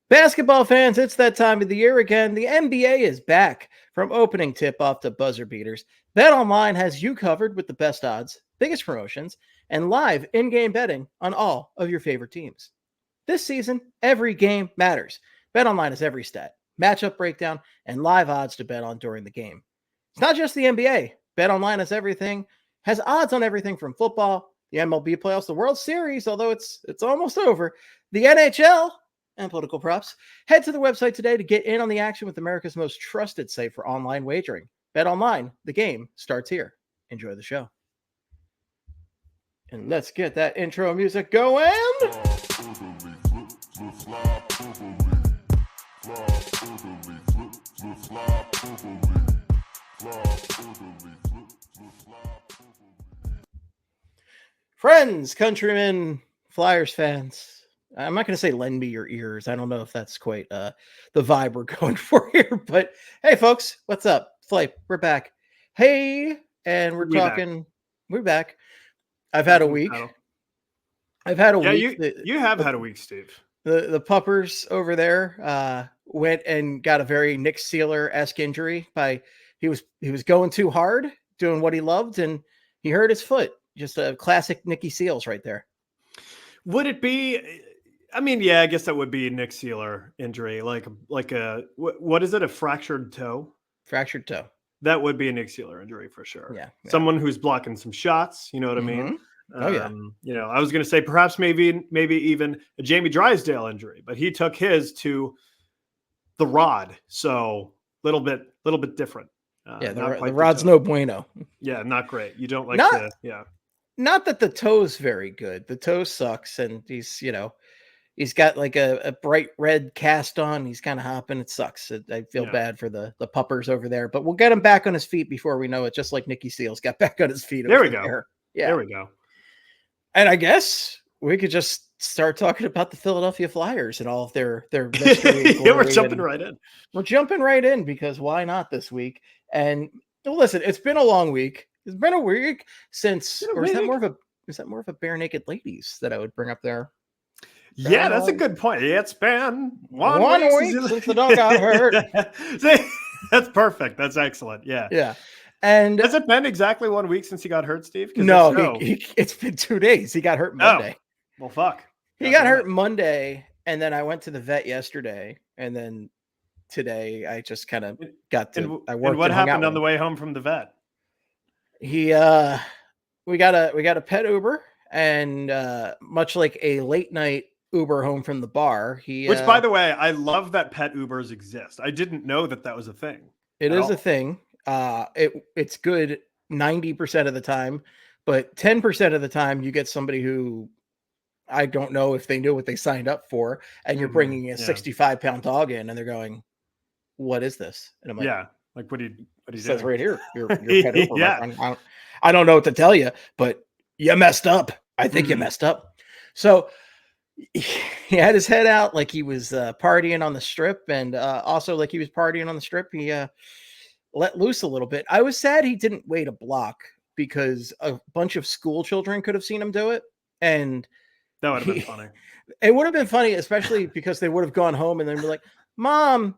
Basketball fans, it's that time of the year again. The NBA is back. From opening tip-off to buzzer beaters, BetOnline has you covered with the best odds, biggest promotions, and live in-game betting on all of your favorite teams. This season, every game matters. BetOnline has every stat, matchup breakdown, and live odds to bet on during the game. It's not just the NBA. BetOnline has everything, has odds on everything from football, the MLB playoffs, the World Series, although it's almost over, the NHL, and political props. Head to the website today to get in on the action with America's most trusted site for online wagering. BetOnline, the game starts here. Enjoy the show. And let's get that intro music going. Friends, countrymen, Flyers fans, I'm not going to say lend me your ears. I don't know if that's quite the vibe we're going for here. But hey, folks, what's up? Flype, we're back. Hey, and we're talking. We're back. I've had a week. I've had a week. You have had a week, Steve. The puppers over there went and got a very Nick Sealer-esque injury. He was going too hard, doing what he loved, and he hurt his foot. Just a classic Nicky Seals right there. Would it be? I mean, yeah, I guess that would be a Nick Sealer injury, like a what is it? A fractured toe? Fractured toe. That would be a Nick Sealer injury for sure. Yeah. Someone who's blocking some shots. You know what I mean? Oh yeah. I was going to say perhaps maybe even a Jamie Drysdale injury, but he took his to the rod, so little bit different. The rod's no bueno. Yeah, not great. You don't like Not that the toe's very good. The toe sucks, and he's got like a bright red cast on. He's kind of hopping. It sucks. I feel bad for the puppers over there, but we'll get him back on his feet before we know it, just like Nicky Seals got back on his feet. There we go. Yeah. There we go. And I guess we could just start talking about the Philadelphia Flyers and all of their mystery. Yeah, we're jumping right in. We're jumping right in because why not this week? And listen, it's been a long week. It's been a week since, or is that more of a bare naked ladies that I would bring up there? Yeah, that's a good point. Yeah, it's been one week since the dog got hurt. See, that's perfect. That's excellent. Yeah. Yeah. And has it been exactly 1 week since he got hurt, Steve? No, it's been 2 days. He got hurt Monday. Oh, well, fuck. He got hurt Monday, and then I went to the vet yesterday, and then today I just kind of got to. I worked. And what happened on the way home from the vet? We got a pet Uber, and much like a late night Uber home from the bar, which by the way, I love that pet Ubers exist. I didn't know that was a thing. It is a thing. It's good 90% of the time, but 10% of the time you get somebody who I don't know if they knew what they signed up for, and you're bringing a 65-pound dog in, and they're going, "What is this?" And I'm like, "Yeah, like what do you it says right here, your pet Uber." Yeah. I don't know what to tell you, but you messed up. I think you messed up. So he had his head out like he was partying on the strip, and also like he was partying on the strip. He let loose a little bit. I was sad he didn't wait a block because a bunch of school children could have seen him do it, and that would have been funny. It would have been funny, especially because they would have gone home and then be like, "Mom,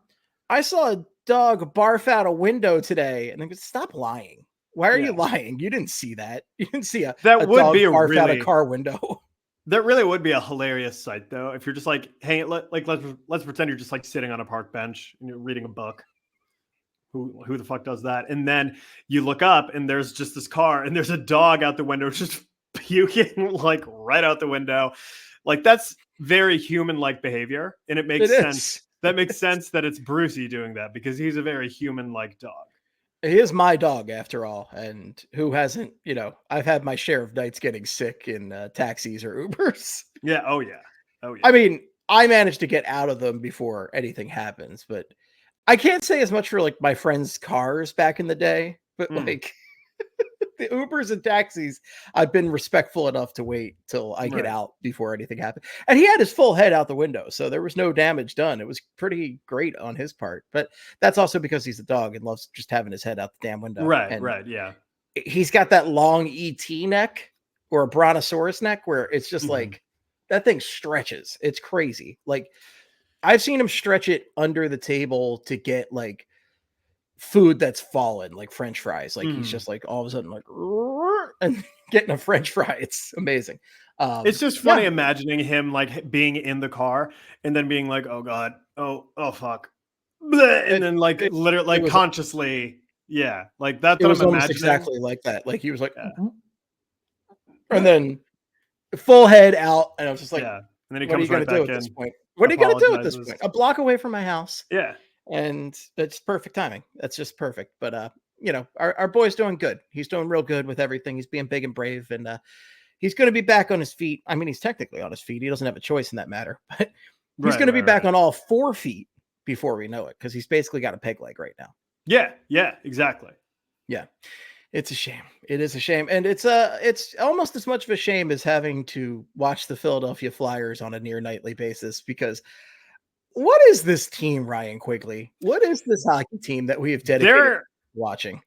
I saw a dog barf out a window today," and they would stop lying. Why are you lying? You didn't see that. You didn't see a dog barf out a car window. That really would be a hilarious sight, though. If you're just like, hey, let's pretend you're just like sitting on a park bench and you're reading a book. Who the fuck does that? And then you look up and there's just this car and there's a dog out the window just puking like right out the window. Like that's very human-like behavior, and it makes sense. That makes sense that it's Brucey doing that because he's a very human-like dog. He is my dog, after all, and who hasn't? I've had my share of nights getting sick in taxis or Ubers. Yeah. Oh yeah. I mean, I managed to get out of them before anything happens, but I can't say as much for like my friends' cars back in the day. But like the Ubers and taxis, I've been respectful enough to wait till I get out before anything happens. And he had his full head out the window, so there was no damage done. It was pretty great on his part. But that's also because he's a dog and loves just having his head out the damn window. Right, yeah. He's got that long ET neck or a brontosaurus neck where it's just like that thing stretches. It's crazy. Like I've seen him stretch it under the table to get like food that's fallen, like French fries. Like he's just like all of a sudden like and getting a French fry. It's amazing. It's just funny imagining him like being in the car and then being like, "Oh God, oh fuck," and then like literally like consciously, yeah, like that's what I'm almost imagining. Exactly like that. Like he was like, and then full head out, and I was just like, yeah. And then he what are you comes going right to do back at this in. point? What are you going to do at this Apologizes. point? A block away from my house. Yeah. And it's perfect timing. That's just perfect. But, you know, our boy's doing good. He's doing real good with everything. He's being big and brave, and he's going to be back on his feet. I mean, he's technically on his feet. He doesn't have a choice in that matter, but he's going to be back on all 4 feet before we know it, because he's basically got a peg leg right now. Yeah. Yeah, exactly. Yeah. It's a shame. It is a shame. And it's almost as much of a shame as having to watch the Philadelphia Flyers on a near nightly basis, because what is this team, Ryan Quigley? What is this hockey team that we have dedicated watching?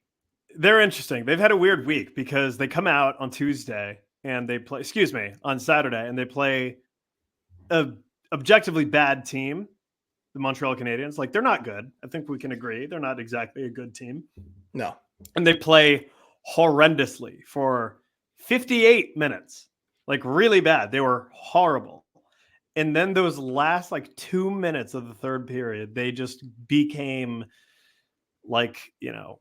They're interesting. They've had a weird week because they come out on Tuesday and they play, on Saturday, and they play a objectively bad team, the Montreal Canadiens. Like, they're not good. I think we can agree. They're not exactly a good team. No. And they play horrendously for 58 minutes. Like, really bad. They were horrible. And then those last like 2 minutes of the third period, they just became like, you know,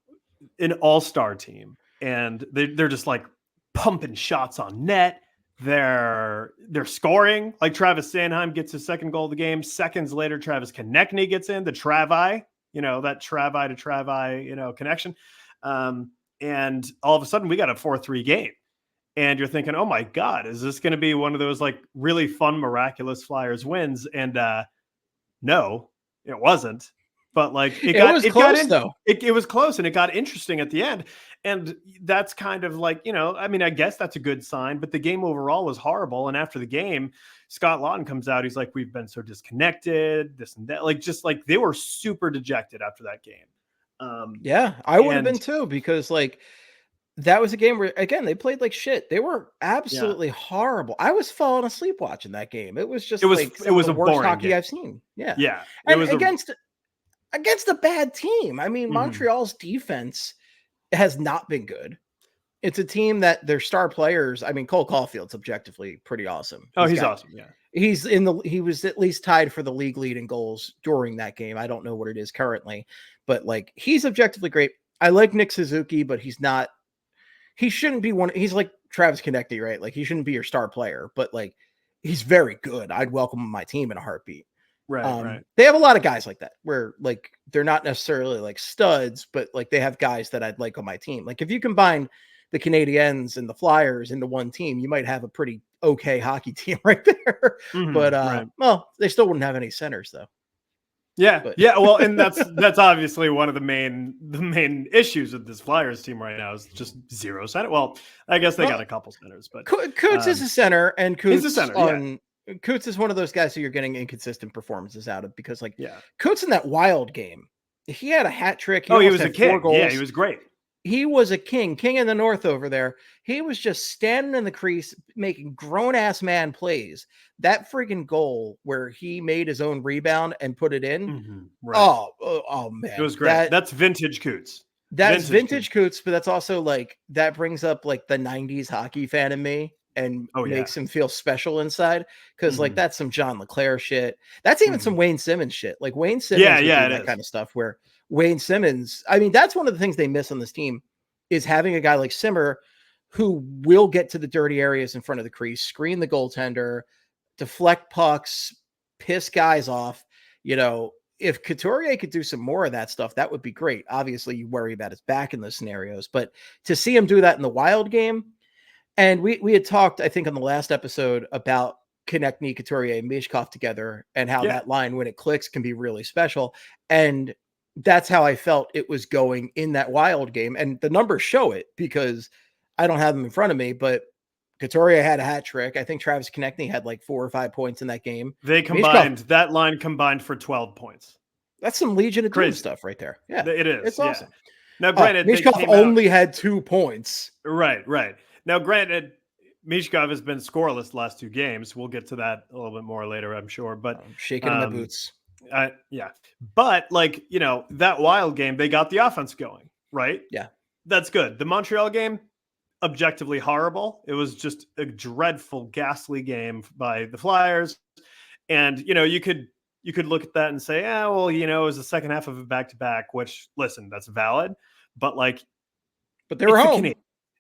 an all-star team. And they're just like pumping shots on net. They're scoring. Like Travis Sanheim gets his second goal of the game. Seconds later, Travis Konechny gets in the Travi, you know, that Travi to Travi, you know, connection. And all of a sudden we got a 4-3 game. And you're thinking, oh my God, is this going to be one of those like really fun, miraculous Flyers wins? And no, it wasn't. But like it was close, and it got interesting at the end. And that's kind of like, you know, I mean, I guess that's a good sign, but the game overall was horrible. And after the game, Scott Laughton comes out. He's like, we've been so disconnected, this and that. Like, just like they were super dejected after that game. Yeah, I would have been too, because like that was a game where, again, they played like shit. They were absolutely horrible. I was falling asleep watching that game. It was just like it was the worst hockey game I've seen. Yeah. Yeah. And against a bad team. I mean, Montreal's defense has not been good. It's a team that their star players, I mean, Cole Caulfield's objectively pretty awesome. He's awesome. Yeah. He was at least tied for the league lead in goals during that game. I don't know what it is currently, but like he's objectively great. I like Nick Suzuki, but he shouldn't be he's like Travis Konechny, right? Like he shouldn't be your star player, but like he's very good. I'd welcome him on my team in a heartbeat. Right. They have a lot of guys like that where like they're not necessarily like studs, but like they have guys that I'd like on my team. Like if you combine the Canadiens and the Flyers into one team, you might have a pretty okay hockey team right there. But well, they still wouldn't have any centers though. Yeah. Well, and that's obviously one of the main issues with this Flyers team right now is just zero center. Well, I guess they got a couple centers, but Coots is a center, and Coots is a center. Coots is one of those guys who you're getting inconsistent performances out of, because like Coots in that Wild game, he had a hat trick. He was a king. Yeah, he was great. He was a king in the North over there. He was just standing in the crease, making grown-ass man plays. That freaking goal where he made his own rebound and put it in. Right. Oh, man. It was great. That's vintage Coots. That's vintage Coots, but that's also like, that brings up like the 90s hockey fan in me and makes him feel special inside. Because like that's some John LeClair shit. That's even some Wayne Simmons shit. Like Wayne Simmons would do that kind of stuff where Wayne Simmons, I mean, that's one of the things they miss on this team, is having a guy like Simmer who will get to the dirty areas in front of the crease, screen the goaltender, deflect pucks, piss guys off. You know, if Couturier could do some more of that stuff, that would be great. Obviously, you worry about his back in those scenarios, but to see him do that in the Wild game, and we had talked, I think, on the last episode about Konechny, Couturier, and Mishkov together, and how that line, when it clicks, can be really special. And that's how I felt it was going in that Wild game. And the numbers show it, because I don't have them in front of me, but Couturier had a hat trick. I think Travis Konechny had like 4 or 5 points in that game. They combined, that line combined for 12 points. That's some Legion of Doom stuff right there. Yeah, it is. It's awesome. Now, granted, Mishkov only had 2 points. Right. Now, granted, Mishkov has been scoreless the last 2 games. We'll get to that a little bit more later, I'm sure. But I'm shaking my boots. Yeah. But like, that Wild game, they got the offense going, right? Yeah. That's good. The Montreal game, objectively horrible. It was just a dreadful, ghastly game by the Flyers. And, you could look at that and say, well, it was the second half of a back-to-back, which, listen, that's valid. But they were home.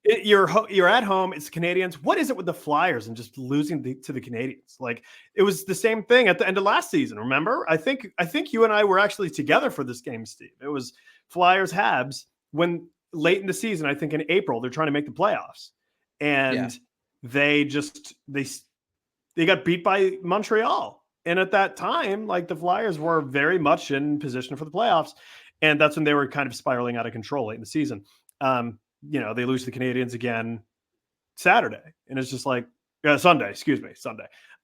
You're at home. It's the Canadians. What is it with the Flyers and just losing to the Canadians? Like, it was the same thing at the end of last season. Remember? I think you and I were actually together for this game, Steve. It was Flyers Habs when late in the season, I think in April, they're trying to make the playoffs, and they got beat by Montreal. And at that time, like, the Flyers were very much in position for the playoffs, and that's when they were kind of spiraling out of control late in the season. They lose to the Canadians again Saturday, and it's just like Sunday.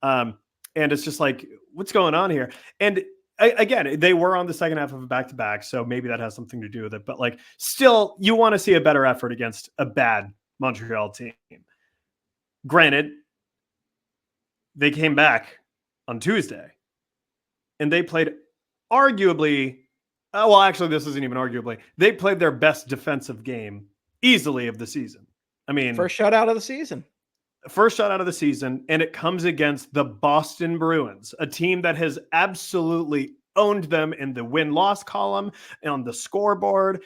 And it's just like, what's going on here? And again, they were on the second half of a back-to-back, so maybe that has something to do with it. But like, still, you want to see a better effort against a bad Montreal team. Granted, they came back on Tuesday, and they played arguably. Well, actually, this isn't even arguably. They played their best defensive game easily of the season. I mean, first shutout of the season. And it comes against the Boston Bruins, a team that has absolutely owned them in the win-loss column and on the scoreboard.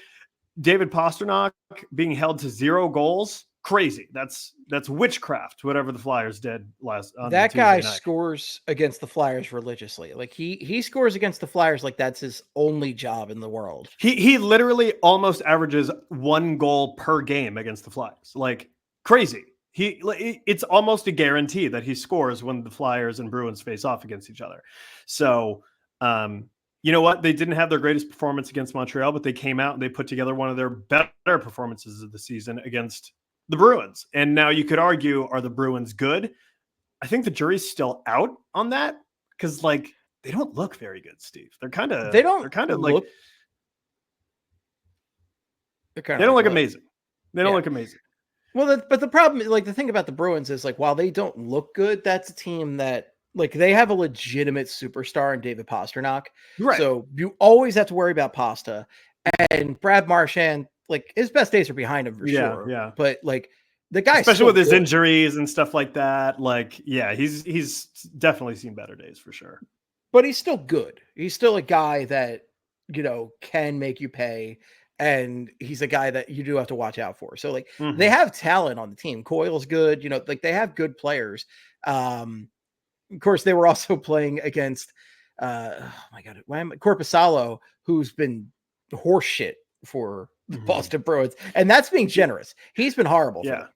David Pastrnak being held to 0 goals, crazy. That's witchcraft, whatever the Flyers did last on that Tuesday guy night. Scores against the Flyers religiously. Like, he scores against the Flyers like that's his only job in the world. He literally almost averages 1 goal per game against the Flyers. Like, crazy. It's almost a guarantee that he scores when the Flyers and Bruins face off against each other. So, you know what? They didn't have their greatest performance against Montreal, but they came out and they put together one of their better performances of the season against the Bruins. And now you could argue, are the Bruins good? I think the jury's still out on that, because like, they don't look very good, Steve. They don't look amazing. They don't look amazing. Well, but the problem, like, the thing about the Bruins is, like, while they don't look good, that's a team that, like, they have a legitimate superstar in David Pastrnak. Right. So you always have to worry about Pasta. And Brad Marchand, like, his best days are behind him for sure. Yeah. But like, the guy, especially with his injuries and stuff like that, like, yeah, he's definitely seen better days for sure. But he's still good. He's still a guy that, can make you pay. And he's a guy that you do have to watch out for. So, like, they have talent on the team. Coyle's good. Like, they have good players. Of course, they were also playing against, Korpisalo, who's been horseshit for the Boston Bruins. And that's being generous. He's been horrible. Yeah.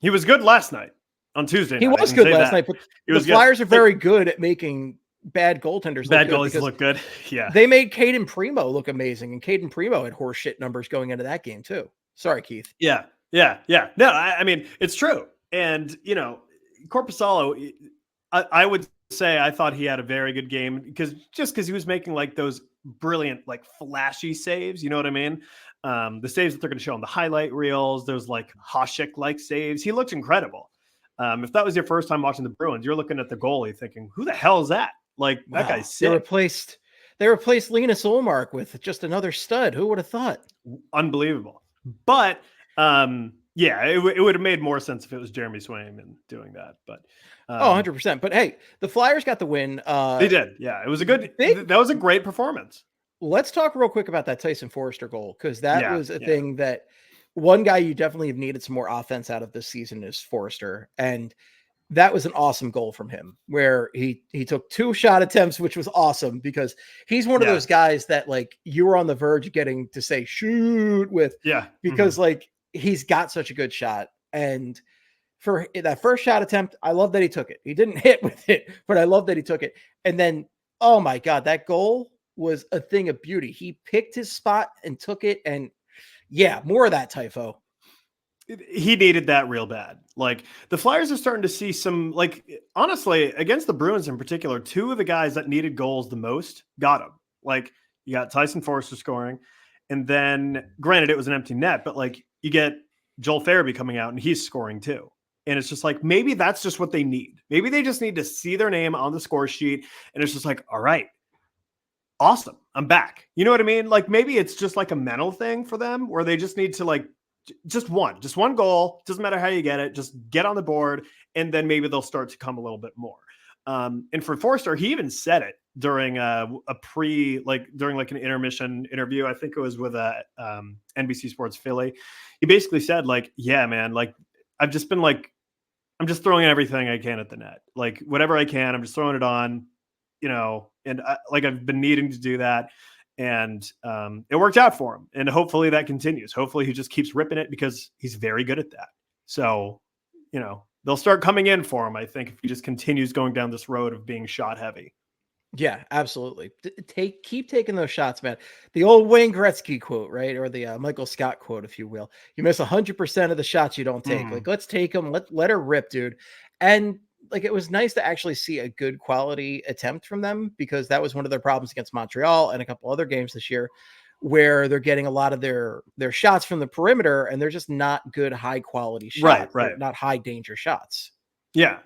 He was good last night on Tuesday night. He was good last night, but the Flyers are very good at making bad goaltenders look good. Yeah. They made Caden Primo look amazing, and Caden Primo had horseshit numbers going into that game too. Sorry, Keith. Yeah. No, I mean, it's true. And, Korpisalo, I would say I thought he had a very good game because he was making like those brilliant, like, flashy saves. You know what I mean? The saves that they're going to show on the highlight reels, there's like Hasek-like saves. He looked incredible. If that was your first time watching the Bruins, you're looking at the goalie thinking, who the hell is that? Like, that guy's sick. They replaced Linus Ullmark with just another stud. Who would have thought? Unbelievable. But it would have made more sense if it was Jeremy Swayman doing that. But 100%. But hey, the Flyers got the win. They did. Yeah, it was that was a great performance. Let's talk real quick about that Tyson Forrester goal, because that was a thing that one guy you definitely have needed some more offense out of this season is Forrester. And that was an awesome goal from him, where he took 2 shot attempts, which was awesome because he's one of those guys that, like, you were on the verge of getting to say shoot with, because like, he's got such a good shot. And for that first shot attempt, I love that he took it. He didn't hit with it, but I love that he took it. And then, oh my God, that goal was a thing of beauty. He picked his spot and took it. And more of that, Typho. He needed that real bad. Like, the Flyers are starting to see some, like, honestly, against the Bruins in particular, 2 of the guys that needed goals the most got them. Like, you got Tyson Forrester scoring, and then, granted, it was an empty net, but like, you get Joel Farabee coming out and he's scoring too. And it's just like, maybe that's just what they need. Maybe they just need to see their name on the score sheet, and it's just like, all right, awesome, I'm back. You know what I mean? Like maybe it's just like a mental thing for them where they just need to like just one goal. Doesn't matter how you get it, just get on the board, and then maybe they'll start to come a little bit more. And for Forster, he even said it during during like an intermission interview. I think it was with NBC Sports Philly. He basically said like, yeah, man, like I'm just throwing everything I can at the net, like whatever I can. I'm just throwing it on, and I've been needing to do that. And it worked out for him. And hopefully that continues. Hopefully he just keeps ripping it because he's very good at that. So, they'll start coming in for him, I think, if he just continues going down this road of being shot heavy. Yeah, absolutely. Keep taking those shots, man. The old Wayne Gretzky quote, right? Or the Michael Scott quote, if you will. You miss 100% of the shots you don't take. Like, let's take them. Let her rip, dude. And like, it was nice to actually see a good quality attempt from them, because that was one of their problems against Montreal and a couple other games this year, where they're getting a lot of their shots from the perimeter and they're just not good, high quality shots. Right. Not high danger shots. Yeah.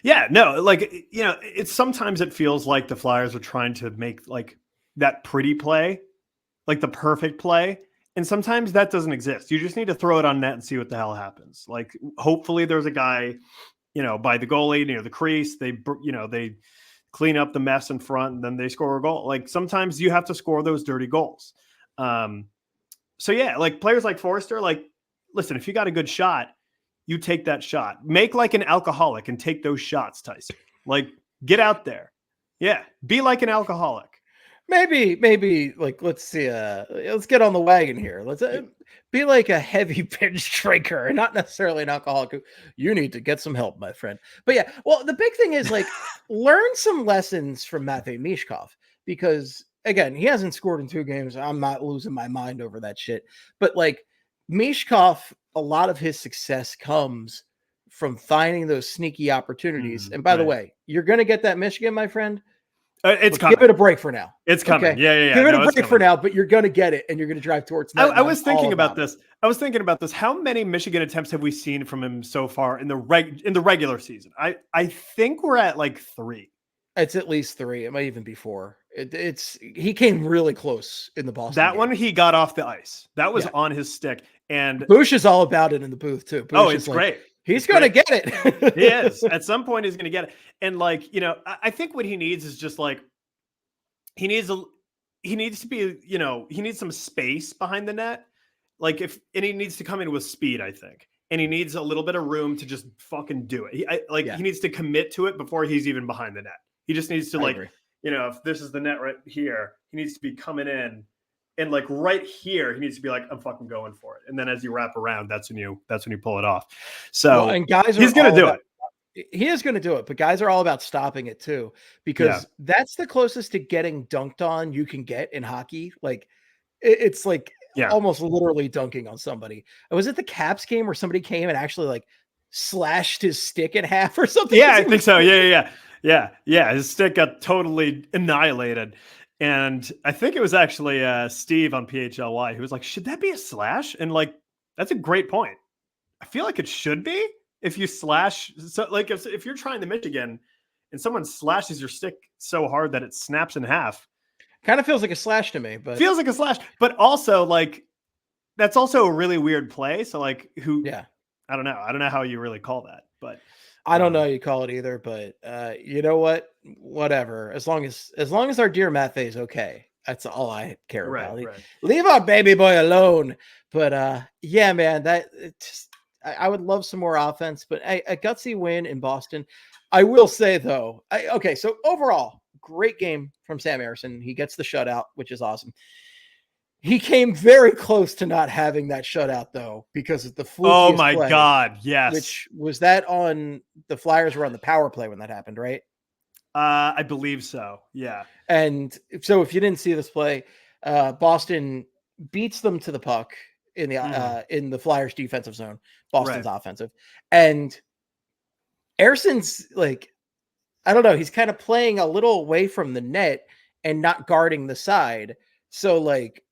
Yeah, no, like, it's sometimes it feels like the Flyers are trying to make like that pretty play, like the perfect play. And sometimes that doesn't exist. You just need to throw it on net and see what the hell happens. Like, hopefully there's a guy, by the goalie near the crease. They clean up the mess in front and then they score a goal. Like sometimes you have to score those dirty goals. So yeah, like players like Forster, like, listen, if you got a good shot, you take that shot. Make like an alcoholic and take those shots, Tyson. Like, get out there. Yeah, be like an alcoholic. Maybe like, let's see. Let's get on the wagon here. Let's be like a heavy binge drinker and not necessarily an alcoholic. You need to get some help, my friend. But yeah, well, the big thing is like learn some lessons from Matvei Michkov, because again, he hasn't scored in 2 games. I'm not losing my mind over that shit. But like Michkov, a lot of his success comes from finding those sneaky opportunities. And by the way, you're going to get that Michigan, my friend. It's coming. Give it a break for now. It's coming. Okay? Yeah. Give it a break for now, but you're going to get it, and you're going to drive towards net. I was thinking about this. How many Michigan attempts have we seen from him so far in the regular season? I think we're at like 3. It's at least 3. It might even be 4. He came really close in the Boston game. One he got off the ice. That was on his stick. And Bush is all about it in the booth too. Bush it's great. He's going to get it. He is. At some point, he's going to get it. And like, I think what he needs is just like, he needs to be, he needs some space behind the net. Like and he needs to come in with speed, I think. And he needs a little bit of room to just fucking do it. He needs to commit to it before he's even behind the net. He just needs to if this is the net right here, he needs to be coming in. And like right here, he needs to be like, I'm fucking going for it. And then as you wrap around, that's when you pull it off. So and guys, he's going to do it. He is going to do it, but guys are all about stopping it too, because that's the closest to getting dunked on you can get in hockey. Like it's like almost literally dunking on somebody. Was it the Caps game where somebody came and actually like slashed his stick in half or something? Yeah, I think so. Yeah. His stick got totally annihilated. And I think it was actually Steve on PHLY who was like, should that be a slash? And like, that's a great point. I feel like it should be if you slash. So like if you're trying to Michigan and someone slashes your stick so hard that it snaps in half. Kind of feels like a slash to me, but feels like a slash, but also like, that's also a really weird play. So like I don't know how you really call that, but I don't know how you call it either, but you know what? Whatever. As long as our dear Matvei is okay, that's all I care about. Right. Leave our baby boy alone. But yeah, man, I would love some more offense, but a gutsy win in Boston. I will say though, so overall, great game from Sam Ersson. He gets the shutout, which is awesome. He came very close to not having that shutout though, because of the flukiest Oh my play, God. Yes. Which was that on the Flyers were on the power play when that happened, right? I believe so. Yeah. And so if you didn't see this play, Boston beats them to the puck in the Flyers defensive zone, Boston's offensive. And Ersson's like, I don't know, he's kind of playing a little away from the net and not guarding the side. So like,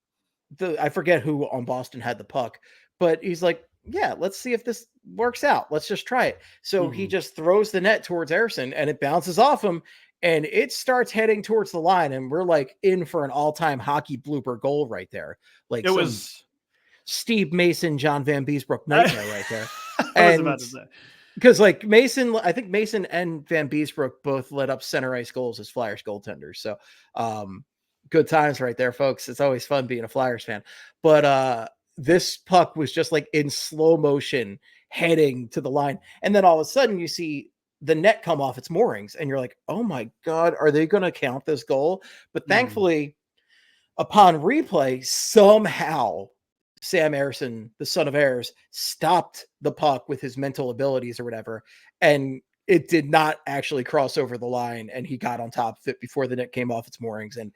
I forget who on Boston had the puck, but he's like, yeah, let's see if this works out. Let's just try it. So he just throws the net towards Ersson and it bounces off him. and it starts heading towards the line, and we're like in for an all-time hockey blooper goal right there. Like it was Steve Mason, John Van Beesbrook nightmare right there. I was And about to say. because like Mason, I think Mason and Van Beesbrook both led up center ice goals as Flyers goaltenders. So good times right there, folks. It's always fun being a Flyers fan. But this puck was just like in slow motion heading to the line. And then all of a sudden you see the net come off its moorings and you're like, oh my God, are they going to count this goal? But thankfully, upon replay, somehow Sam Ersson, the son of Ayers, stopped the puck with his mental abilities or whatever, and it did not actually cross over the line, and he got on top of it before the net came off its moorings. And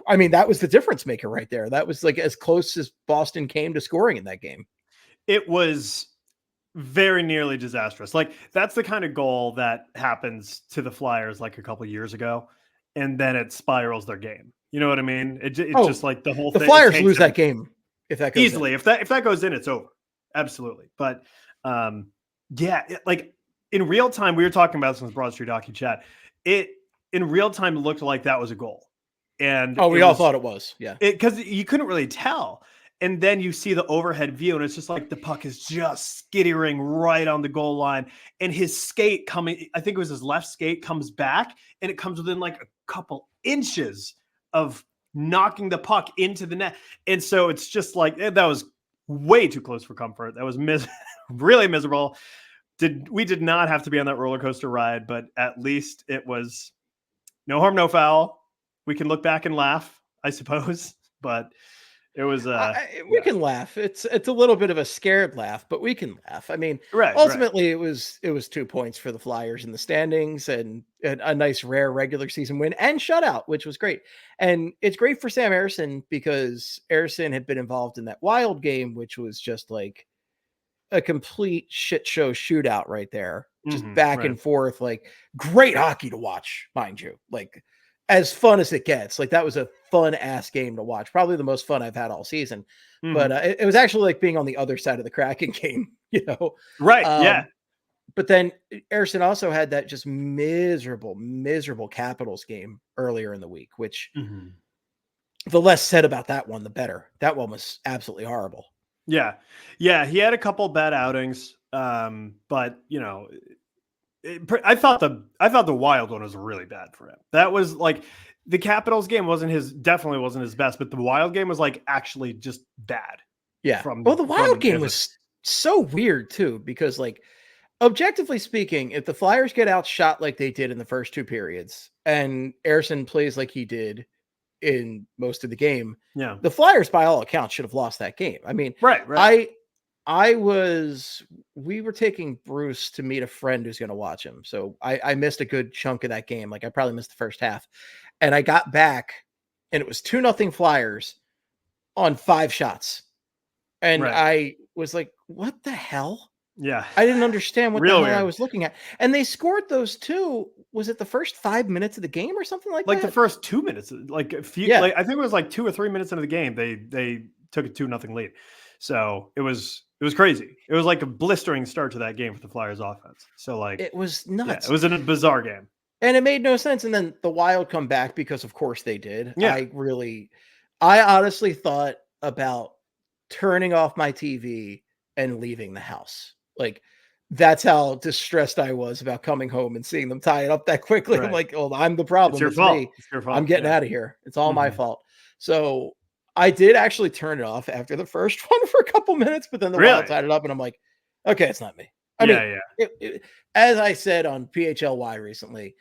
I mean, that was the difference maker right there. That was like as close as Boston came to scoring in that game. It was very nearly disastrous. Like, that's the kind of goal that happens to the Flyers like a couple of years ago, and then it spirals their game. You know what I mean? It's just like the whole the thing. Flyers lose that game if that goes easily. In. If that goes in, it's over. Absolutely. But like in real time, we were talking about this on the Broad Street Hockey Chat. It in real time looked like that was a goal. And we all thought it was. Yeah. Because you couldn't really tell. And then you see the overhead view, and it's just like the puck is just skittering right on the goal line. And his skate coming, I think it was his left skate, comes back, and it comes within like a couple inches of knocking the puck into the net. And so it's just like, that was way too close for comfort. That was really miserable. We did not have to be on that roller coaster ride, but at least it was no harm, no foul. We can look back and laugh, I suppose, but it was we can laugh. It's a little bit of a scared laugh, but we can laugh. I mean, ultimately it was 2 points for the Flyers in the standings and a nice rare regular season win and shutout, which was great. And it's great for Sam Ersson because Ersson had been involved in that Wild game, which was just like a complete shit show shootout right there. Just back and forth, like great hockey to watch, mind you. Like as fun as it gets. Like that was a fun ass game to watch. Probably the most fun I've had all season. But it was actually like being on the other side of the Kraken game, you know? Right. Yeah. But then Ersson also had that just miserable Capitals game earlier in the week, which the less said about that one, the better. That one was absolutely horrible. Yeah. Yeah. He had a couple bad outings. But you know, I thought the Wild one was really bad for him. That was like the Capitals game definitely wasn't his best, but the Wild game was like actually just bad. Yeah. The Wild game was so weird too, because like objectively speaking, if the Flyers get outshot like they did in the first 2 periods and Ersson plays like he did in most of the game, the Flyers by all accounts should have lost that game. I mean, right. We were taking Bruce to meet a friend who's going to watch him. So I missed a good chunk of that game. Like I probably missed the first half, and I got back and it was 2-0 Flyers on 5 shots. And I was like, what the hell? Yeah. I didn't understand what the hell I was looking at. And they scored those 2. Was it the first 5 minutes of the game or something like that? Like the first 2 minutes, like a few, like I think it was like 2 or 3 minutes into the game. They took a 2-0 lead. So it was crazy. It was like a blistering start to that game for the Flyers offense. So like it was nuts. Yeah, it was a bizarre game. And it made no sense. And then the Wild come back because of course they did. Yeah. I honestly thought about turning off my TV and leaving the house. Like that's how distressed I was about coming home and seeing them tie it up that quickly. I'm like, oh, I'm the problem. It's your fault. It's your fault. I'm getting out of here. It's all my fault. So I did actually turn it off after the first one for a couple minutes, but then the Wild tied it up, and I'm like, okay, it's not me. I mean, as I said on PHLY recently,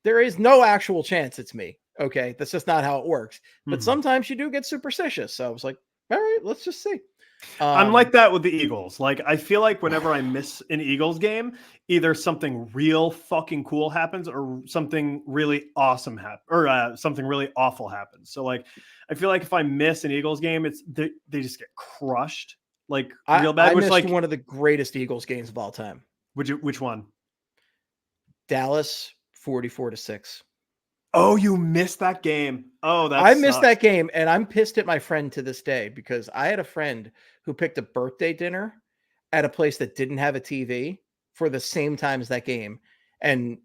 there is no actual chance it's me. Okay, that's just not how it works. But sometimes you do get superstitious. So I was like, all right, let's just see. I'm like that with the Eagles. Like I feel like whenever I miss an Eagles game, either something real fucking cool happens or something really awesome happens or something really awful happens. So like I feel like if I miss an Eagles game, they just get crushed like real bad. I missed like one of the greatest Eagles games of all time. Which one? Dallas 44-6. Oh, you missed that game. Oh, I missed that game, and I'm pissed at my friend to this day because I had a friend who picked a birthday dinner at a place that didn't have a TV for the same time as that game. And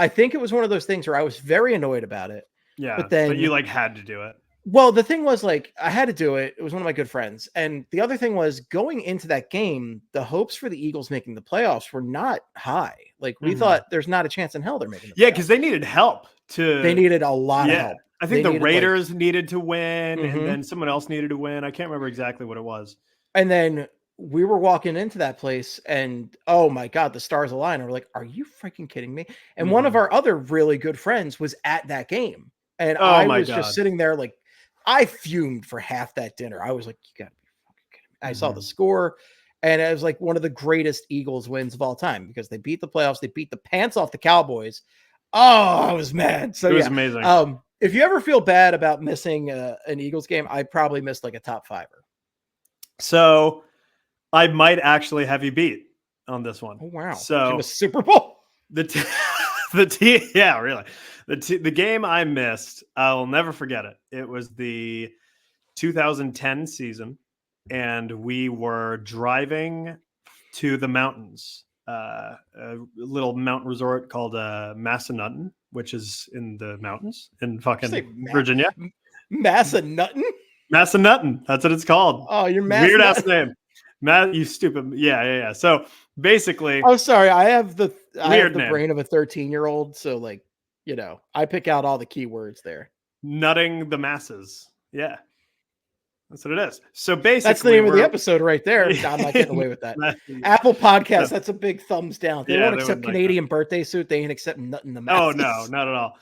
I think it was one of those things where I was very annoyed about it. Yeah. But then you like had to do it. Well, the thing was, like, I had to do it. It was one of my good friends. And the other thing was, going into that game, the hopes for the Eagles making the playoffs were not high. Like, we thought there's not a chance in hell they're making the playoffs. Yeah, because they needed help They needed a lot of help. I think the Raiders needed to win, and then someone else needed to win. I can't remember exactly what it was. And then we were walking into that place, and oh my God, the stars aligned. And we're like, are you freaking kidding me? And one of our other really good friends was at that game. And I was just sitting there like, I fumed for half that dinner. I was like, you gotta be fucking kidding me. I saw the score, and it was like one of the greatest Eagles wins of all time because they beat the playoffs. They beat the pants off the Cowboys. Oh, I was mad. So it was amazing. If you ever feel bad about missing an Eagles game, I probably missed like a top fiver. So I might actually have you beat on this one. Oh, wow. So a Super Bowl. Yeah, really. The game I missed, I'll never forget it. It was the 2010 season, and we were driving to the mountains, a little mountain resort called Massanutten, which is in the mountains in fucking Virginia. Massanutten? Massanutten. That's what it's called. Oh, you're weird ass name. Matt, you stupid. Yeah. So basically, oh, sorry. I have the name. Brain of a 13-year-old. So, like, you know, I pick out all the keywords there. Nutting the masses. Yeah. That's what it is. So basically, that's the name of the episode right there. I'm not getting away with that. Apple Podcast. That's a big thumbs down. They won't accept Canadian birthday suit. They ain't accept nutting the masses. Oh, no, not at all.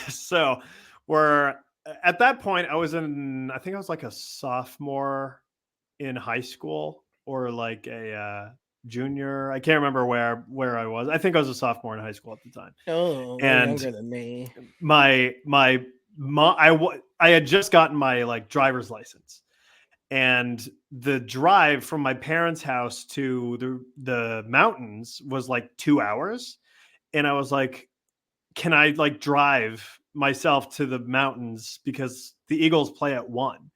So we're at that point, I think I was like a sophomore in high school, or like a junior. I can't remember where I was. I think I was a sophomore in high school at the time. Oh, and younger than me. My mom, I had just gotten my like driver's license, and the drive from my parents' house to the mountains was like 2 hours, and I was like, can I like drive myself to the mountains because the Eagles play at 1?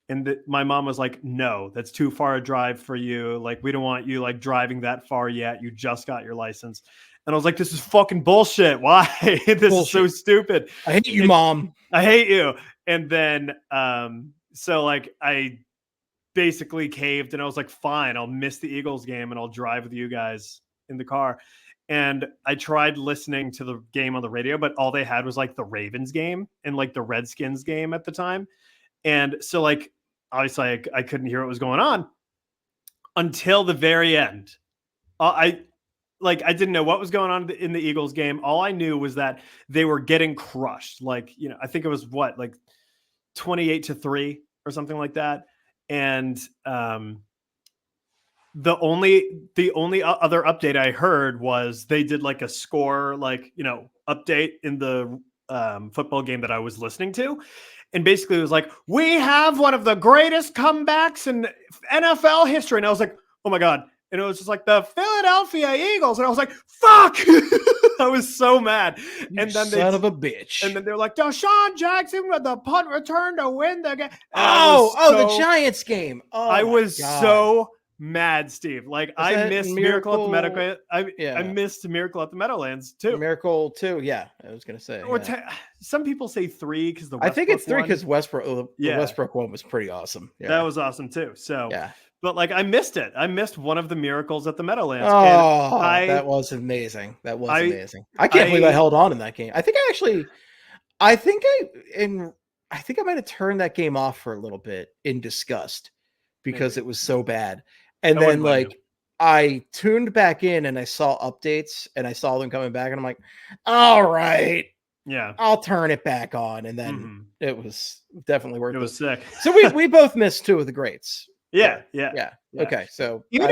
And my mom was like, no, that's too far a drive for you. Like, we don't want you like driving that far yet. You just got your license. And I was like, this is fucking bullshit. Why? This is so stupid. I hate you, Mom. I hate you. And then, so like I basically caved, and I was like, fine, I'll miss the Eagles game and I'll drive with you guys in the car. And I tried listening to the game on the radio, but all they had was like the Ravens game and like the Redskins game at the time. And so like, obviously I couldn't hear what was going on until the very end. I didn't know what was going on in the Eagles game. All I knew was that they were getting crushed. Like, you know, I think it was like 28-3 or something like that. And the only other update I heard was they did like a score, like, you know, update in the football game that I was listening to. And basically it was like, we have one of the greatest comebacks in NFL history. And I was like, oh my God. And it was just like the Philadelphia Eagles. And I was like, fuck. I was so mad. And then son of a bitch. And then they were like, Deshaun Jackson with the punt return to win the game. The Giants game. Oh, I was so mad, Steve. Like, I missed Miracle at the Meadowlands. I missed Miracle at the Meadowlands too. Miracle 2, yeah. I was gonna say. Or some people say 3 because the Westbrook I think it's 3 because Westbrook. The Yeah. Westbrook one was pretty awesome. Yeah. That was awesome too. So yeah. But like, I missed it. I missed one of the miracles at the Meadowlands. Oh, that was amazing. That was amazing. I can't believe I held on in that game. I think I might have turned that game off for a little bit in disgust because it was so bad. And then like I tuned back in and I saw updates and I saw them coming back and I'm like, all right. Yeah. I'll turn it back on. And then it was definitely worth it. It was sick. So we both missed 2 of the greats. Yeah. Okay. So even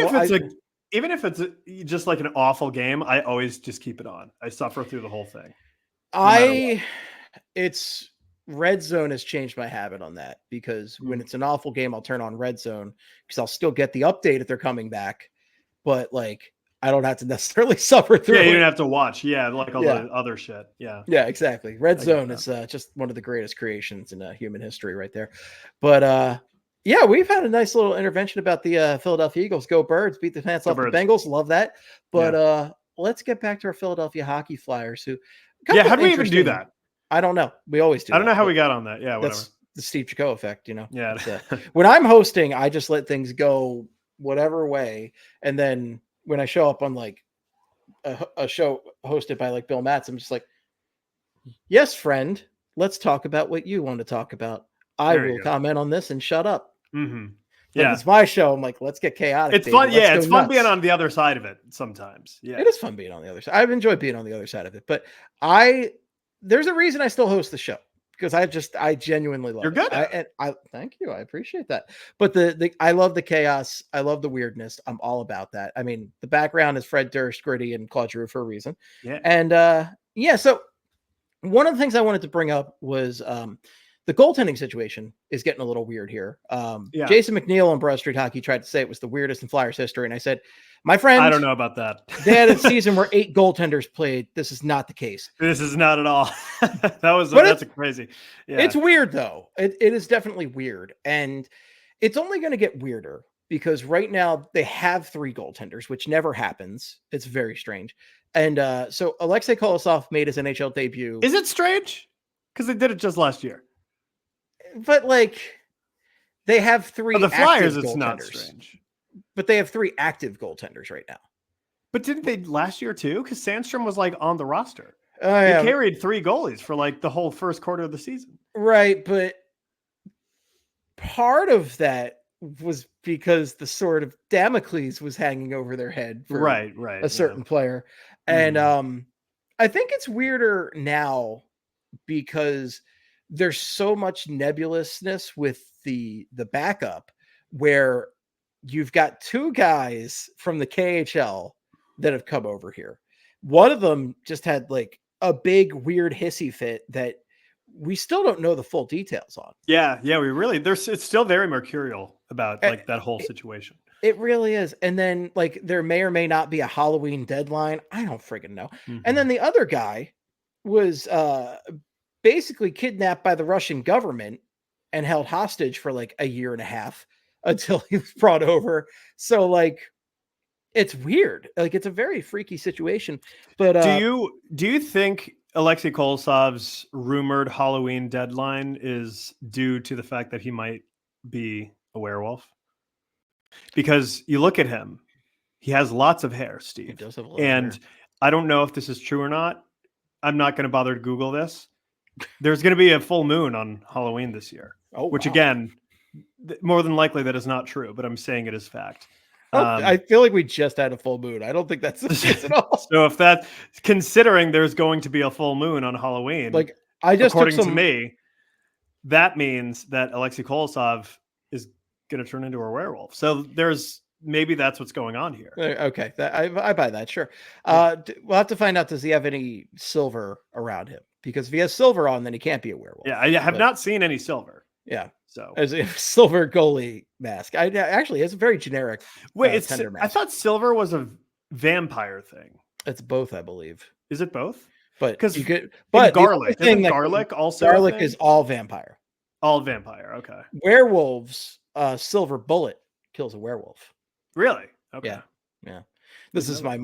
if it's just like an awful game, I always just keep it on. I suffer through the whole thing. It's Red Zone has changed my habit on that because when it's an awful game, I'll turn on Red Zone because I'll still get the update if they're coming back, but like I don't have to necessarily suffer through. Yeah, you don't have to watch. Yeah, like all the other shit. Yeah, exactly. Red Zone is just one of the greatest creations in human history, right there. But yeah, we've had a nice little intervention about the Philadelphia Eagles. Go Birds! Beat the pants off the Bengals. Love that. But let's get back to our Philadelphia Hockey Flyers. Who? Yeah, how do we even do that? I don't know. We always do. I don't know how we got on that. Yeah, whatever. That's the Steve Chico effect, Yeah. When I'm hosting, I just let things go whatever way, and then when I show up on like a show hosted by like Bill Matz, I'm just like, yes, friend, let's talk about what you want to talk about. I will comment on this and shut up. Mm-hmm. Yeah, it's my show. I'm like, let's get chaotic. It's fun. Yeah, it's fun being on the other side of it sometimes. Yeah, it is fun being on the other side. I've enjoyed being on the other side of it, but there's a reason I still host the show, because I genuinely love it. You're good. I thank you. I appreciate that. But I love the chaos. I love the weirdness. I'm all about that. I mean, the background is Fred Durst, Gritty, and Claude Giroux for a reason. Yeah. And so one of the things I wanted to bring up was the goaltending situation is getting a little weird here. Jason McNeil on Broad Street Hockey tried to say it was the weirdest in Flyers history, and I said, my friend, I don't know about that. They had a season where 8 goaltenders played. This is not the case. This is not at all. That's crazy. Yeah. It's weird though. It is definitely weird, and it's only going to get weirder because right now they have 3 goaltenders, which never happens. It's very strange. And so Aleksei Kolosov made his NHL debut. Is it strange? Because they did it just last year. But like, they have 3. For the Flyers, it's not strange. But they have 3 active goaltenders right now. But didn't they last year too? Because Sandstrom was like on the roster. He carried 3 goalies for like the whole first quarter of the season. Right, but part of that was because the sword of Damocles was hanging over their head for a certain player. And I think it's weirder now because there's so much nebulousness with the backup, where you've got 2 guys from the KHL that have come over here. One of them just had like a big weird hissy fit that we still don't know the full details on. Yeah, it's still very mercurial about like that whole situation. It really is. And then like there may or may not be a Halloween deadline. I don't friggin' know. Mm-hmm. And then the other guy was basically kidnapped by the Russian government and held hostage for like a year and a half until he was brought over. So like, it's weird. Like, it's a very freaky situation. But do you think Aleksei Kolosov's rumored Halloween deadline is due to the fact that he might be a werewolf? Because you look at him, he has lots of hair, Steve. He does have a lot and of hair. I don't know if this is true or not. I'm not going to bother to Google this. There's going to be a full moon on Halloween this year, which again, more than likely that is not true, but I'm saying it is fact. I feel like we just had a full moon. I don't think that's the case at all. So if that, considering there's going to be a full moon on Halloween, like according to me, that means that Aleksei Kolosov is going to turn into a werewolf. So maybe that's what's going on here. Okay, I buy that. Sure. We'll have to find out. Does he have any silver around him? Because if he has silver on, then he can't be a werewolf. Yeah, I have not seen any silver. Yeah. So as a silver goalie mask, actually it's a very generic. Wait, tender mask. I thought silver was a vampire thing. It's both, I believe. Is it both? But because you could. But garlic, garlic also. Garlic is all vampire. All vampire. Okay. Werewolves. Silver bullet kills a werewolf. Really? Okay. Yeah. This is my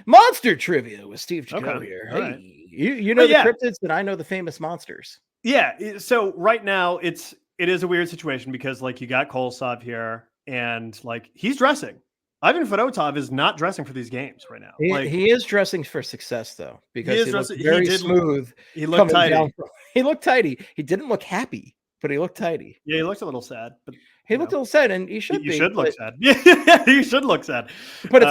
monster trivia with Steve Chico here. Hey, right. you know the cryptids, and I know the famous monsters. Yeah. So right now it is a weird situation because like you got Kolosov here and like he's dressing. Ivan Fedotov is not dressing for these games right now. He is dressing for success though, because he looked very smooth. He looked tidy. He looked tidy. He didn't look happy, but he looked tidy. Yeah, he looked a little sad, but he looked a little sad, and he should be. You should look sad. Yeah, you should look sad. But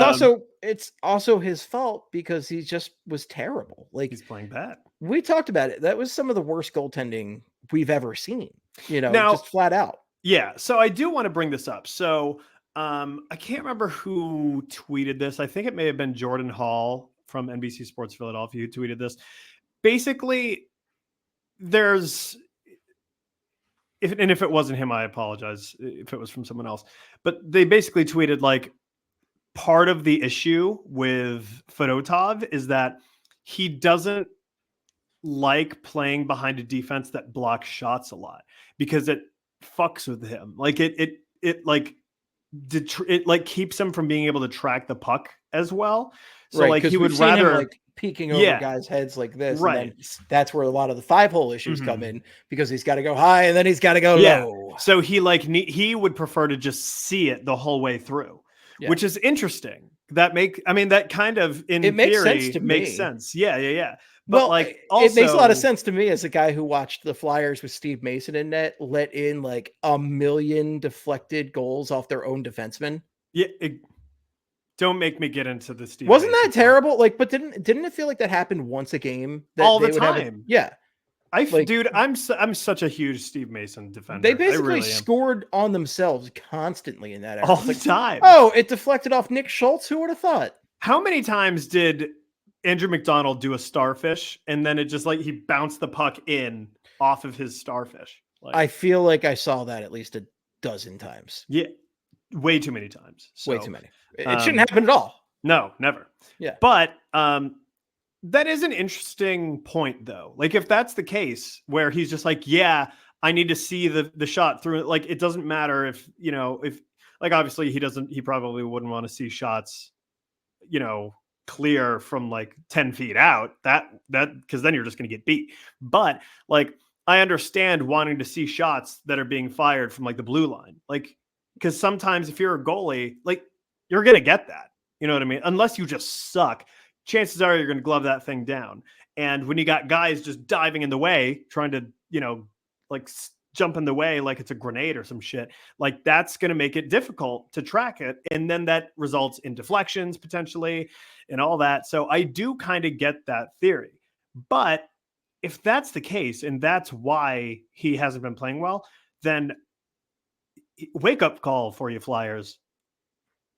it's also his fault because he just was terrible. Like he's playing bad. We talked about it. That was some of the worst goaltending we've ever seen. Just flat out. Yeah. So I do want to bring this up. So I can't remember who tweeted this. I think it may have been Jordan Hall from NBC Sports Philadelphia who tweeted this. Basically, if it wasn't him, I apologize if it was from someone else, but they basically tweeted like part of the issue with Fedotov is that he doesn't like playing behind a defense that blocks shots a lot because it fucks with him. Like it keeps him from being able to track the puck as well. So Right, like he because would we've seen him rather like peeking over guys' heads like this, and right. then that's where a lot of the 5-hole issues come in because he's got to go high and then he's got to go low. So he like he would prefer to just see it the whole way through, which is interesting. That kind of in it makes theory sense to makes me. sense. Yeah. But Well, like also it makes a lot of sense to me as a guy who watched the Flyers with Steve Mason in net let in like 1 million deflected goals off their own defensemen. Yeah, don't make me get into the Steve. Wasn't Mason that terrible? Like, but didn't it feel like that happened once a game? That all they the would time. Have it, yeah. Dude, I'm such a huge Steve Mason defender. They basically really scored on themselves constantly in that era. All the time. Oh, it deflected off Nick Schultz. Who would have thought? How many times did Andrew McDonald do a starfish and then it just like he bounced the puck in off of his starfish? Like, I feel like I saw that at least a dozen times. Yeah, way too many times. Way too many. It shouldn't happen at all. No, never. Yeah. But that is an interesting point, though. Like, if that's the case, where he's just like, yeah, I need to see the shot through it. Like, it doesn't matter if like, obviously he probably wouldn't want to see shots, clear from like 10 feet out because then you're just going to get beat. But like, I understand wanting to see shots that are being fired from like the blue line. Like, because sometimes if you're a goalie, like you're going to get that, you know what I mean? Unless you just suck, chances are you're going to glove that thing down. And when you got guys just diving in the way, trying to, like jump in the way, like it's a grenade or some shit, like that's going to make it difficult to track it. And then that results in deflections potentially and all that. So I do kind of get that theory, but if that's the case, and that's why he hasn't been playing well, then wake up call for you Flyers.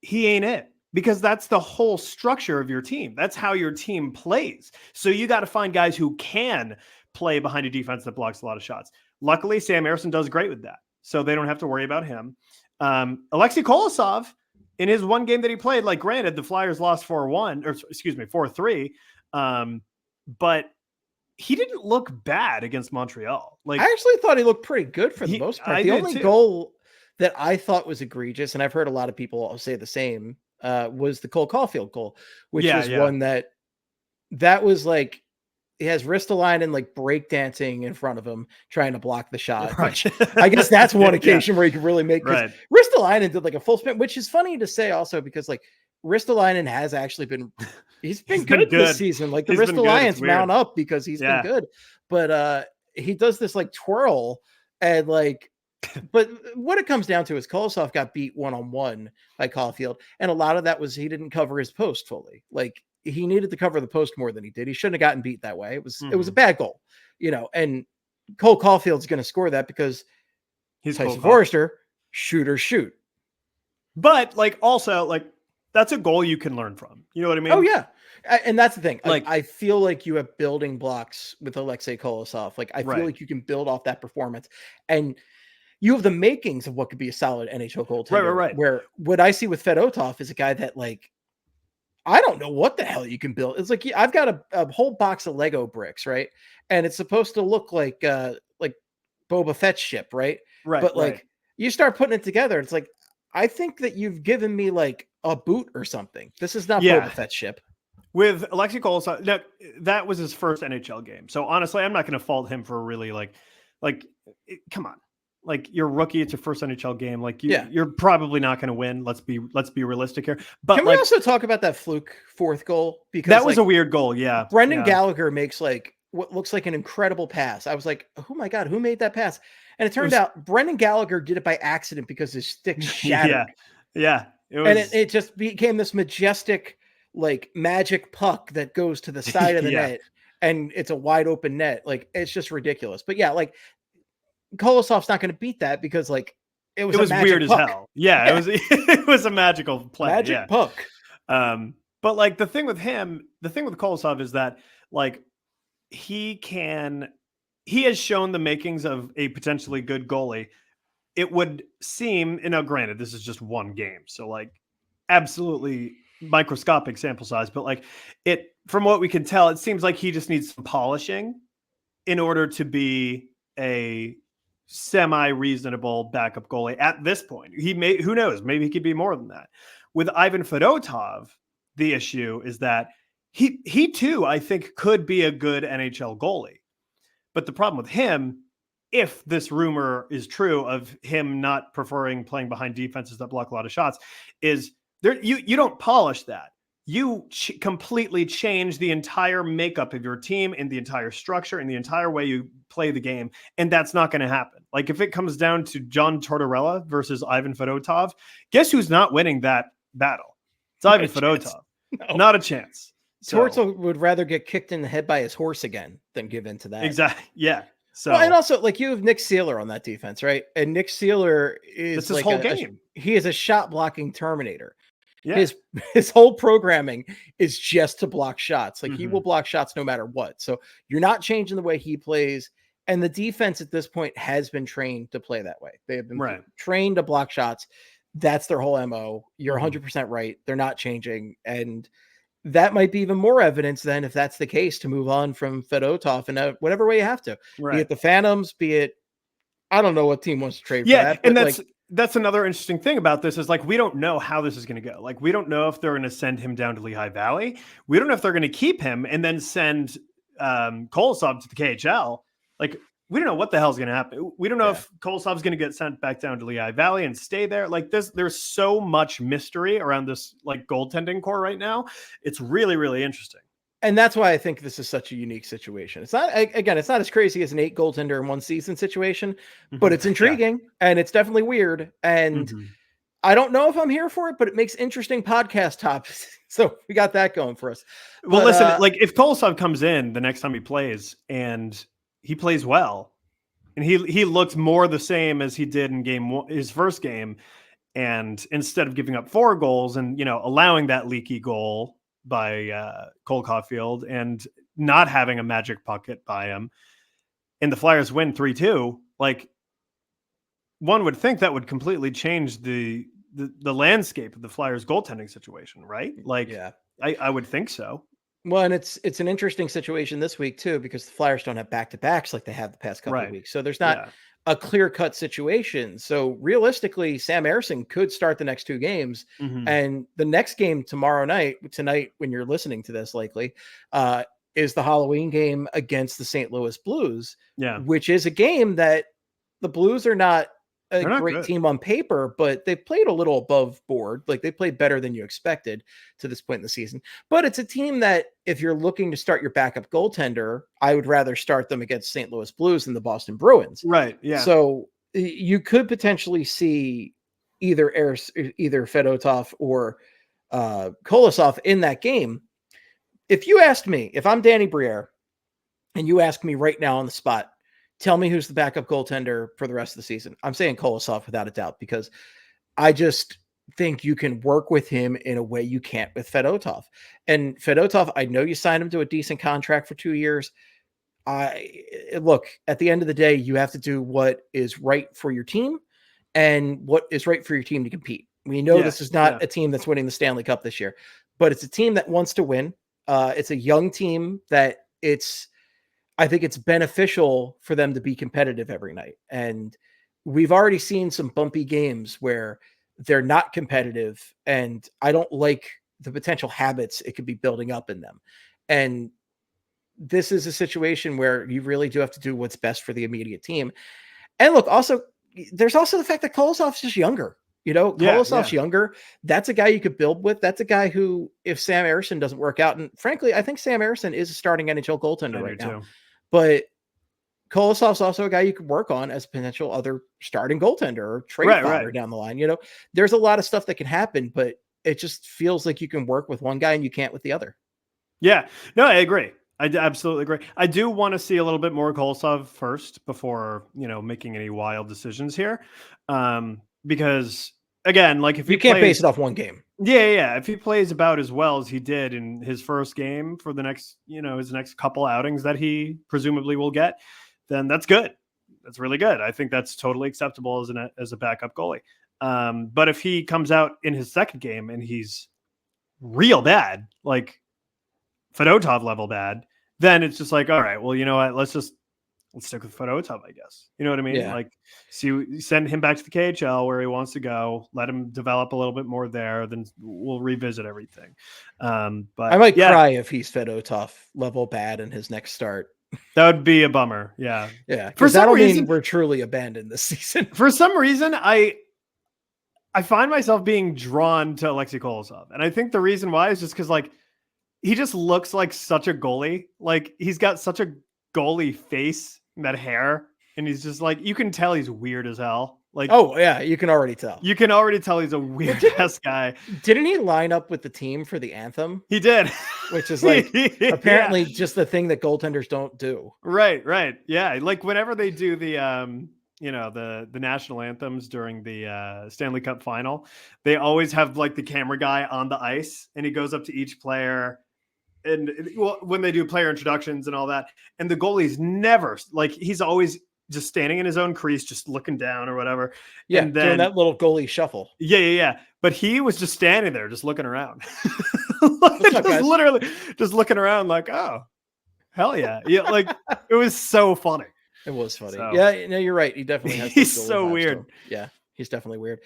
He ain't it. Because that's the whole structure of your team. That's how your team plays. So you got to find guys who can play behind a defense that blocks a lot of shots. Luckily, Sam Ersson does great with that. So they don't have to worry about him. Aleksei Kolosov, in his one game that he played, like granted, the Flyers lost 4-3. But he didn't look bad against Montreal. Like, I actually thought he looked pretty good for the most part. The only goal that I thought was egregious, and I've heard a lot of people say the same, was the Cole Caulfield goal, which was one that was like, he has Ristolainen like breakdancing in front of him, trying to block the shot. Right. Which I guess that's one occasion where you can really make, right. Ristolainen did like a full spin, which is funny to say also because like Ristolainen has actually been, he's been good this season. Like the Ristolainens mount up because he's been good, but he does this like twirl and like, but what it comes down to is Kolosov got beat one-on-one by Caulfield. And a lot of that was he didn't cover his post fully. Like he needed to cover the post more than he did. He shouldn't have gotten beat that way. It was a bad goal, and Cole Caulfield's going to score that because he's Tyson Forrester, shoot. But like, also like that's a goal you can learn from, you know what I mean? Oh yeah. And that's the thing. Like, I feel like you have building blocks with Aleksei Kolosov. Like I feel like you can build off that performance and you have the makings of what could be a solid NHL goaltender. Right. Where what I see with Fedotov is a guy that like, I don't know what the hell you can build. It's like, I've got a whole box of Lego bricks, right? And it's supposed to look like Boba Fett's ship, right? Right. But like you start putting it together, it's like, I think that you've given me like a boot or something. This is not Boba Fett's ship. With Aleksei Kolosov, that was his first NHL game. So honestly, I'm not going to fault him for really come on. Like you're rookie, it's your first NHL game. Like you're probably not going to win. Let's be realistic here. But can we also talk about that fluke fourth goal? Because that was a weird goal. Yeah, Brendan Gallagher makes like what looks like an incredible pass. I was like, oh my god, who made that pass? And it turned out Brendan Gallagher did it by accident because his stick shattered. Yeah. It just became this majestic like magic puck that goes to the side of the net, and it's a wide open net. Like it's just ridiculous. But yeah, like. Kolosov's not going to beat that because like it was weird puck. as hell. Yeah, it was a magical play. Magic puck. But like the thing with Kolosov is that like he has shown the makings of a potentially good goalie. It would seem, and now granted, this is just one game, so like absolutely microscopic sample size, but like from what we can tell, it seems like he just needs some polishing in order to be a semi-reasonable backup goalie at this point. Who knows, maybe he could be more than that. With Ivan Fedotov, the issue is that he too, I think, could be a good NHL goalie. But the problem with him, if this rumor is true of him not preferring playing behind defenses that block a lot of shots, is there you don't polish that. You completely change the entire makeup of your team and the entire structure and the entire way you play the game. And that's not going to happen. Like if it comes down to John Tortorella versus Ivan Fedotov, guess who's not winning that battle? It's Ivan Fedotov. No. Not a chance. Torto would rather get kicked in the head by his horse again than give in to that. Exactly. Yeah. So, well, and also, like, you have Nick Seeler on that defense, right? And Nick Seeler is his whole game. He is a shot blocking Terminator. Yeah. His whole programming is just to block shots. Like he will block shots no matter what. So you're not changing the way he plays. And the defense at this point has been trained to play that way. They have been trained to block shots. That's their whole MO. You're 100% right. They're not changing. And that might be even more evidence then, if that's the case, to move on from Fedotov in whatever way you have to. Right. Be it the Phantoms, be it, I don't know what team wants to trade for that. And that's another interesting thing about this is like, we don't know how this is going to go. Like, we don't know if they're going to send him down to Lehigh Valley. We don't know if they're going to keep him and then send Kolosov to the KHL. Like, we don't know what the hell's going to happen. We don't know if Kolosov's going to get sent back down to Lehigh Valley and stay there. Like there's so much mystery around this like goaltending core right now. It's really, really interesting. And that's why I think this is such a unique situation. It's not, again, it's not as crazy as an 8 goaltender in one season situation, but it's intriguing and it's definitely weird. And I don't know if I'm here for it, but it makes interesting podcast topics. So we got that going for us. Well, listen, like if Kolosov comes in the next time he plays and he plays well, and he looked more the same as he did in his first game. And instead of giving up 4 goals and, allowing that leaky goal by Cole Caulfield and not having a magic bucket by him, and the Flyers win 3-2, like one would think that would completely change the landscape of the Flyers goaltending situation, right? Like, I would think so. Well, and it's an interesting situation this week too, because the Flyers don't have back-to-backs like they have the past couple of weeks. So there's not a clear-cut situation. So realistically, Sam Ersson could start the next 2 games. And the next game tonight when you're listening to this likely, is the Halloween game against the St. Louis Blues, which is a game that the Blues are not a great team on paper, but they've played a little above board. Like they played better than you expected to this point in the season. But it's a team that if you're looking to start your backup goaltender, I would rather start them against St. Louis Blues than the Boston Bruins. Right. Yeah. So you could potentially see either Fedotov or Kolosov in that game. If you asked me, if I'm Danny Briere and you ask me right now on the spot, tell me who's the backup goaltender for the rest of the season, I'm saying Kolosov without a doubt, because I just think you can work with him in a way you can't with Fedotov. And Fedotov, I know you signed him to a decent contract for 2 years. Look, at the end of the day, you have to do what is right for your team and what is right for your team to compete. We know this is not a team that's winning the Stanley Cup this year, but it's a team that wants to win. It's a young team that I think it's beneficial for them to be competitive every night. And we've already seen some bumpy games where they're not competitive, and I don't like the potential habits it could be building up in them. And this is a situation where you really do have to do what's best for the immediate team. And look, also, there's also the fact that Kolosov's just younger. Kolosov's younger. That's a guy you could build with. That's a guy who, if Sam Ersson doesn't work out, and frankly, I think Sam Ersson is a starting NHL goaltender right now. But Kolosov's also a guy you could work on as a potential other starting goaltender or trade fodder down the line. There's a lot of stuff that can happen, but it just feels like you can work with one guy and you can't with the other. Yeah, no, I agree. I absolutely agree. I do want to see a little bit more Kolosov first before, making any wild decisions here. Because again, like if you can't base it off one game. Yeah. If he plays about as well as he did in his first game for the next, his next couple outings that he presumably will get, then that's good. That's really good. I think that's totally acceptable as a backup goalie. But if he comes out in his second game and he's real bad, like Fedotov level bad, then it's just like, all right, well, you know what? Let's just let's stick with Fedotov, I guess. You know what I mean? Yeah. Like, so you send him back to the KHL where he wants to go, let him develop a little bit more there, then we'll revisit everything. But I might cry if he's Fedotov level bad in his next start. That would be a bummer. Yeah. Yeah. For some reason, we're truly abandoned this season. For some reason, I find myself being drawn to Aleksei Kolosov. And I think the reason why is just because, like, he just looks like such a goalie. Like, he's got such a goalie face, that hair, and he's just like, you can tell he's weird as hell. Like, oh yeah, you can already tell. You can already tell he's a weird ass guy. Didn't he line up with the team for the anthem? He did, which is like apparently just the thing that goaltenders don't do. Right. Yeah, like whenever they do the the national anthems during the Stanley Cup final, they always have like the camera guy on the ice, and he goes up to each player. And when they do player introductions and all that, and the goalie's never like, he's always just standing in his own crease, just looking down or whatever. Yeah, and then, doing that little goalie shuffle. Yeah. But he was just standing there, just looking around, literally just looking around, like, oh, hell yeah, yeah. Like, it was so funny. It was funny. So, yeah, no, you're right. He definitely has. He's so weird. Yeah, he's definitely weird.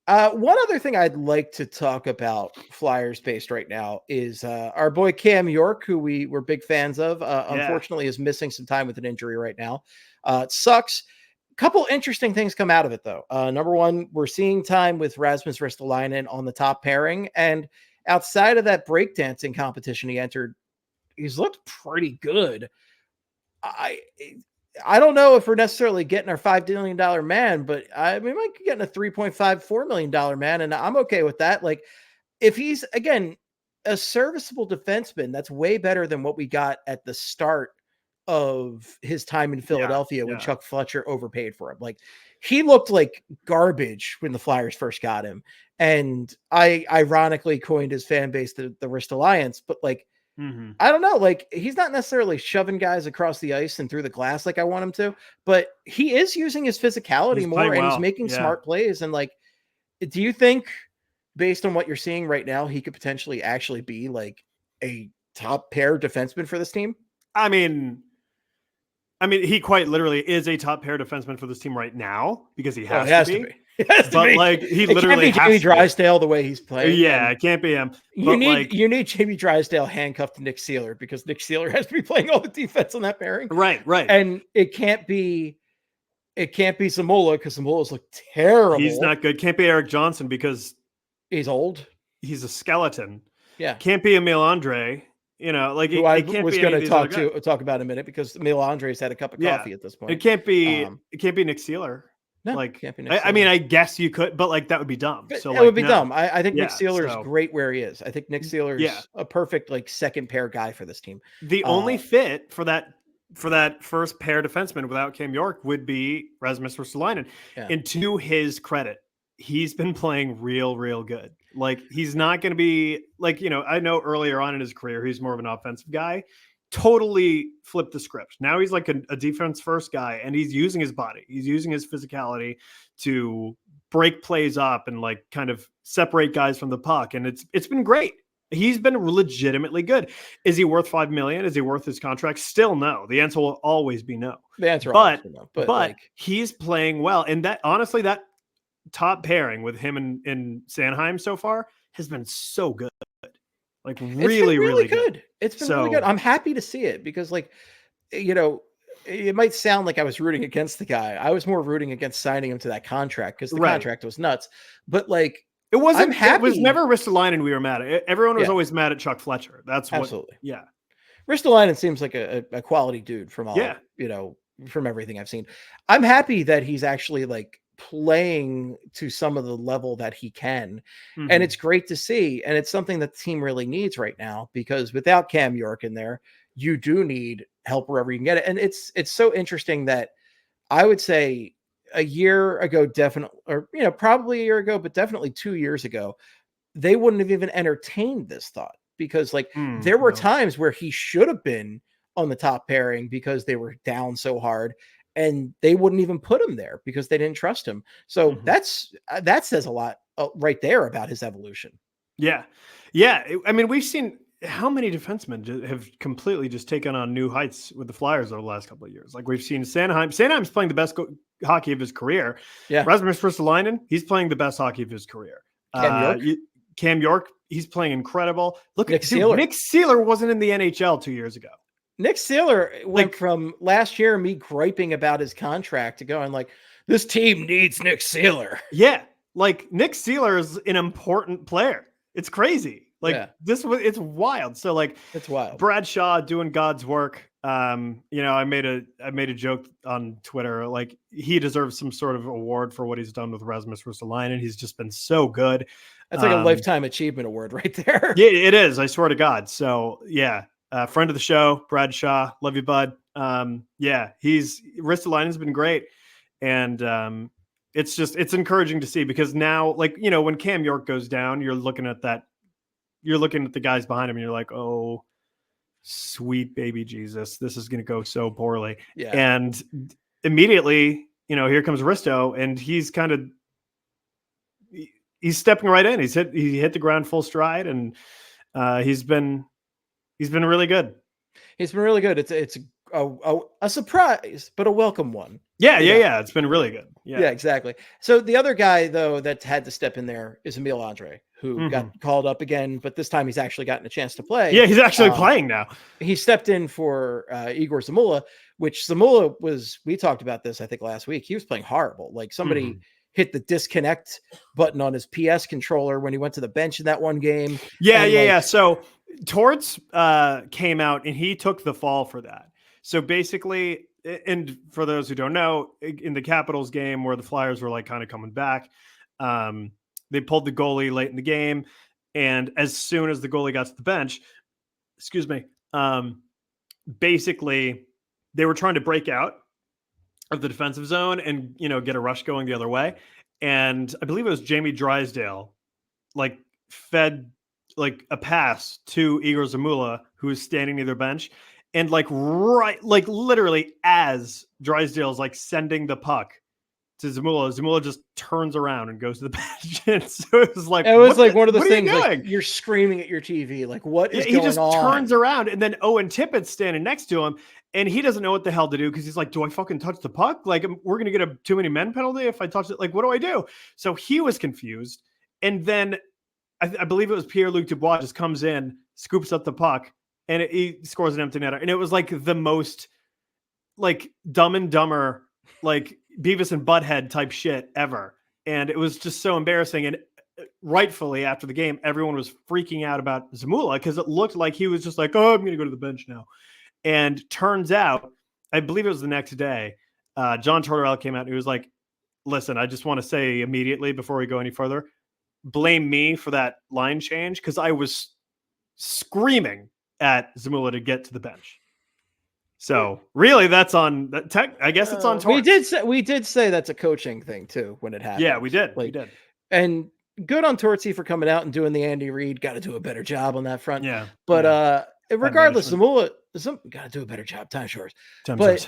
One other thing I'd like to talk about Flyers based right now is our boy Cam York, who we were big fans of. Unfortunately, is missing some time with an injury right now. It sucks. A couple interesting things come out of it, though. Number one, we're seeing time with Rasmus Ristolainen on the top pairing, and outside of that breakdancing competition he entered, he's looked pretty good. I don't know if we're necessarily getting our $5 million man, but we might be getting a $3.54 million man, and I'm okay with that. Like, if he's, again, a serviceable defenseman, that's way better than what we got at the start of his time in Philadelphia when Chuck Fletcher overpaid for him. Like, he looked like garbage when the Flyers first got him, and I ironically coined his fan base the Wrist Alliance, but like, I don't know. Like, he's not necessarily shoving guys across the ice and through the glass like I want him to, but he is using his physicality more, and he's making smart plays. And like, do you think, based on what you're seeing right now, he could potentially actually be like a top pair defenseman for this team? I mean, he quite literally is a top pair defenseman for this team right now because he has to be. But like, he literally can't be Jamie Drysdale the way he's playing. Yeah, it can't be him. You need Jamie Drysdale handcuffed to Nick Seeler, because Nick Seeler has to be playing all the defense on that pairing. Right. And it can't be Zamola, because Zamola's look terrible. He's not good. Can't be Eric Johnson because he's old. He's a skeleton. Yeah. Can't be Emil Andrae. You know, like, I was going to talk about in a minute, because Emil Andre's had a cup of coffee at this point. It can't be Nick Seeler. No, like, can't be Nick Seeler. I mean, I guess you could, but like, that would be dumb. So it would be dumb. I think Nick Seeler's great where he is. I think Nick Seeler's a perfect like second pair guy for this team. The only fit for that first pair defenseman without Cam York would be Rasmus Ristolainen. Yeah. And to his credit, he's been playing real good. Like, he's not going to be like, I know earlier on in his career, he's more of an offensive guy. Totally flipped the script. Now he's like a defense first guy, and he's using his body. He's using his physicality to break plays up and like kind of separate guys from the puck. And it's been great. He's been legitimately good. Is he worth $5 million? Is he worth his contract? Still no. The answer will always be no. The answer always be no. But like, he's playing well. And that, honestly, that top pairing with him and Sanheim so far has been so good. Like, really good. It's been really good. I'm happy to see it, because like, it might sound like I was rooting against the guy. I was more rooting against signing him to that contract, because the contract was nuts. But like, it wasn't. I'm happy. It was never Ristolainen we were mad at. Everyone was always mad at Chuck Fletcher. That's what. Absolutely. Yeah. Ristolainen seems like a quality dude from all. From everything I've seen. I'm happy that he's actually like playing to some of the level that he can, and it's great to see, and it's something that the team really needs right now, because without Cam York in there, you do need help wherever you can get it. And it's so interesting that I would say a year ago, definitely, or probably a year ago, but definitely 2 years ago, they wouldn't have even entertained this thought, because like there were times where he should have been on the top pairing because they were down so hard, and they wouldn't even put him there because they didn't trust him. So that says a lot right there about his evolution. Yeah. I mean, we've seen how many defensemen have completely just taken on new heights with the Flyers over the last couple of years? Like we've seen Sanheim. Sanheim's playing the best hockey of his career. Yeah. Rasmus Ristolainen, he's playing the best hockey of his career. Cam York, he's playing incredible. Look at Nick Seeler wasn't in the NHL 2 years ago. Nick Seeler went from last year me griping about his contract to going like, this team needs Nick Seeler. Yeah, like Nick Seeler is an important player. It's crazy. Like it's wild. So like it's wild. Brad Shaw doing God's work. I made a joke on Twitter, like he deserves some sort of award for what he's done with Rasmus Ristolainen. He's just been so good. That's like a lifetime achievement aword right there. Yeah, it is. I swear to God. So yeah, friend of the show, Brad Shaw, love you, bud. Ristolainen's been great, and it's encouraging to see because now, like when Cam York goes down, you're looking at the guys behind him, and you're like, oh. Sweet baby Jesus, this is going to go so poorly. Yeah. And immediately, here comes Risto, and he's stepping right in. He hit the ground full stride, and he's been really good. He's been really good. It's a surprise, but a welcome one. Yeah. It's been really good. Yeah, exactly. So the other guy though that had to step in there is Emil Andrae, who got called up again, but this time he's actually gotten a chance to play. Yeah, he's actually playing now. He stepped in for Igor Zamula, which Zamula we talked about this, I think last week. He was playing horrible. Like somebody hit the disconnect button on his PS controller when he went to the bench in that one game. Yeah. So Torts came out and he took the fall for that. So basically, and for those who don't know, in the Capitals game where the Flyers were like kind of coming back, they pulled the goalie late in the game. And as soon as the goalie got to the bench, basically they were trying to break out of the defensive zone and, get a rush going the other way. And I believe it was Jamie Drysdale, like fed like a pass to Igor Zamula, who was standing near their bench. And literally as Drysdale's like sending the puck to Zamula just turns around and goes to the bench. And so it was like one of those things like you're screaming at your TV, like what is going on? He just turns around, and then Owen Tippett's standing next to him, and he doesn't know what the hell to do because he's like, do I fucking touch the puck? Like we're gonna get a too many men penalty if I touch it. Like what do I do? So he was confused, and then I believe it was Pierre-Luc Dubois just comes in, scoops up the puck, and he scores an empty netter. And it was like the most like Dumb and Dumber, like Beavis and Butthead type shit ever. And it was just so embarrassing. And rightfully after the game, everyone was freaking out about Zamula because it looked like he was just like, oh, I'm going to go to the bench now. And turns out, I believe it was the next day, John Tortorella came out and he was like, listen, I just want to say immediately before we go any further, blame me for that line change because I was screaming at Zamula to get to the bench. So really, that's on tech. I guess it's on Torts. We did say that's a coaching thing too when it happened. Yeah, we did. And good on Tortsy for coming out and doing the Andy Reid. Got to do a better job on that front. Yeah. But regardless, Zamula got to do a better job. Time shorts. But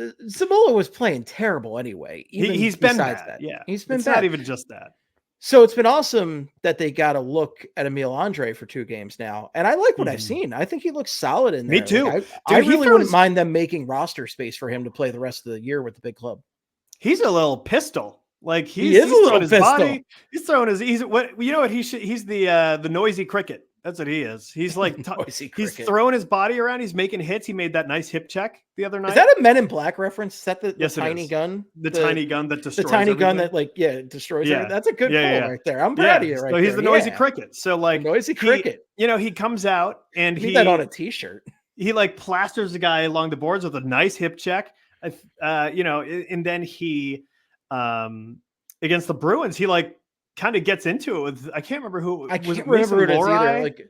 Zamula was playing terrible anyway. He's been bad. That. Yeah. He's been it's bad. Not even just that. So it's been awesome that they got a look at Emil Andrae for 2 games now. And I like what I've seen. I think he looks solid in there. Me too. Like, I really wouldn't mind them making roster space for him to play the rest of the year with the big club. He's a little pistol. Like he is a little his pistol. Body. He's throwing his, he's what, you know what? He's the noisy cricket. That's what he is. He's like, he's throwing his body around. He's making hits. He made that nice hip check the other night. Is that a Men in Black reference? Is that the tiny gun? The tiny gun that destroys the tiny everything? gun that destroys everything. That's a good pull right there. I'm proud of you right there. So he's the noisy cricket. So like noisy cricket. He comes out and he that on a t-shirt. He like plasters the guy along the boards with a nice hip check. And then he against the Bruins, he like kind of gets into it with I can't remember who I can't remember who it is either. Like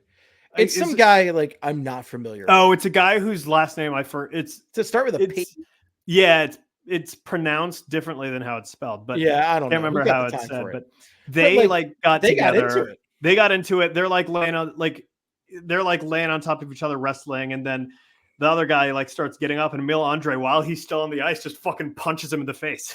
it's some guy like I'm not familiar with. Oh, it's a guy whose last name it's to start with a P. Yeah, it's pronounced differently than how it's spelled. But yeah, I don't can't know. remember how it's said. But they got together. Got into it. They got into it. They're like laying on top of each other wrestling, and then the other guy like starts getting up, and Emil Andrae, while he's still on the ice, just fucking punches him in the face.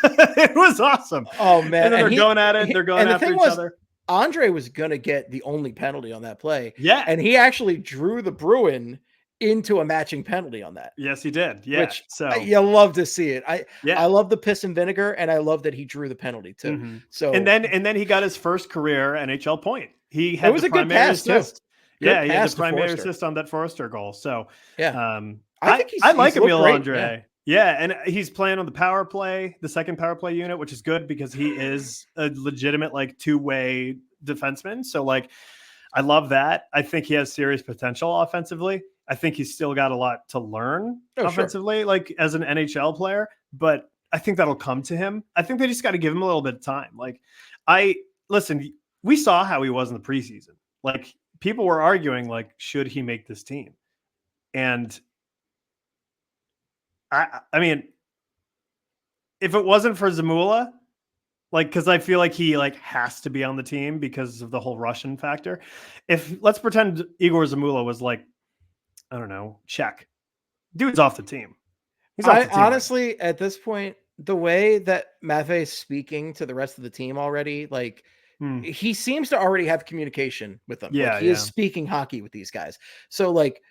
It was awesome. Oh man! And then they're going at it. They're going after each other. Andrae was going to get the only penalty on that play. Yeah. And he actually drew the Bruin into a matching penalty on that. Yes, he did. Yeah. Which you love to see it. I love the piss and vinegar, and I love that he drew the penalty too. Mm-hmm. So and then he got his first career NHL point. He had the primary assist. He had the primary assist on that Forrester goal. So I think I like Emil Andrae. Yeah, and he's playing on the power play, the second power play unit, which is good because he is a legitimate like two-way defenseman. So like I love that. I think he has serious potential offensively. I think he's still got a lot to learn offensively, like as an NHL player, but I think that'll come to him. I think they just got to give him a little bit of time. Like listen, we saw how he was in the preseason. Like people were arguing, like, should he make this team? And I mean, if it wasn't for Zamula, like, because I feel like he like has to be on the team because of the whole Russian factor. Let's pretend Igor Zamula was like, I don't know, Czech. Dude's off the team. He's off the team, honestly, right? At this point, the way that Matvei's speaking to the rest of the team already, like he seems to already have communication with them. Yeah, like, he is speaking hockey with these guys. So like,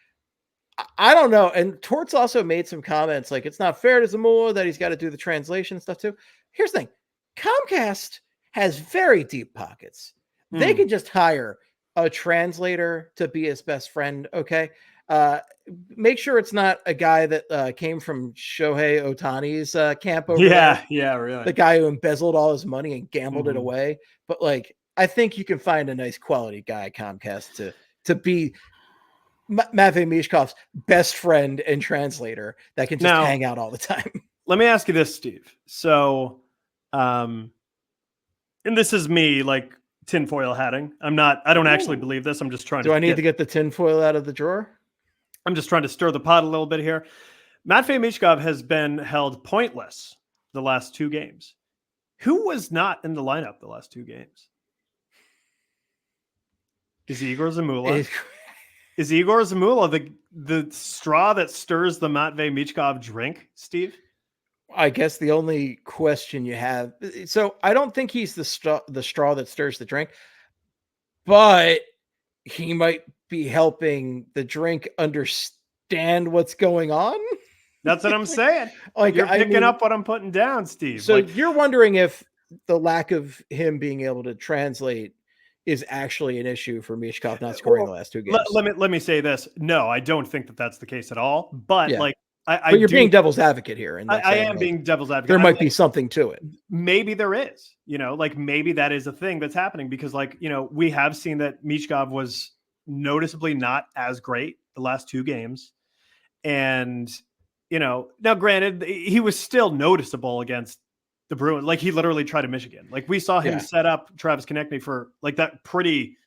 I don't know. And Torts also made some comments like it's not fair to Zamula that he's got to do the translation stuff too. Here's the thing. Comcast has very deep pockets. They could just hire a translator to be his best friend. Okay. Make sure it's not a guy that came from Shohei Ohtani's camp over there. Yeah, really. The guy who embezzled all his money and gambled it away. But like, I think you can find a nice quality guy at Comcast to be Matvei Michkov's best friend and translator that can just hang out all the time. Let me ask you this, Steve. So, and this is me like tinfoil hatting. I don't actually believe this. I'm just trying to. Do I need to get the tinfoil out of the drawer? I'm just trying to stir the pot a little bit here. Matvei Michkov has been held pointless the last 2 games. Who was not in the lineup the last 2 games? Is Igor Zamula? Is Igor Zamula the straw that stirs the Matvei Michkov drink, Steve? I guess the only question you have. So I don't think he's the straw that stirs the drink, but he might be helping the drink understand what's going on. That's what I'm saying. Like you're picking up what I'm putting down, Steve. So you're wondering if the lack of him being able to translate is actually an issue for Michkov not scoring the last 2 games. Let me say this. No, I don't think that that's the case at all. But but you're being devil's advocate here. And I am being devil's advocate. There might be something to it. Maybe there is, like maybe that is a thing that's happening because we have seen that Michkov was noticeably not as great the last 2 games. And, now granted, he was still noticeable against the Bruins. Like he literally tried to Michigan. Like we saw him set up Travis Konechny for like that pretty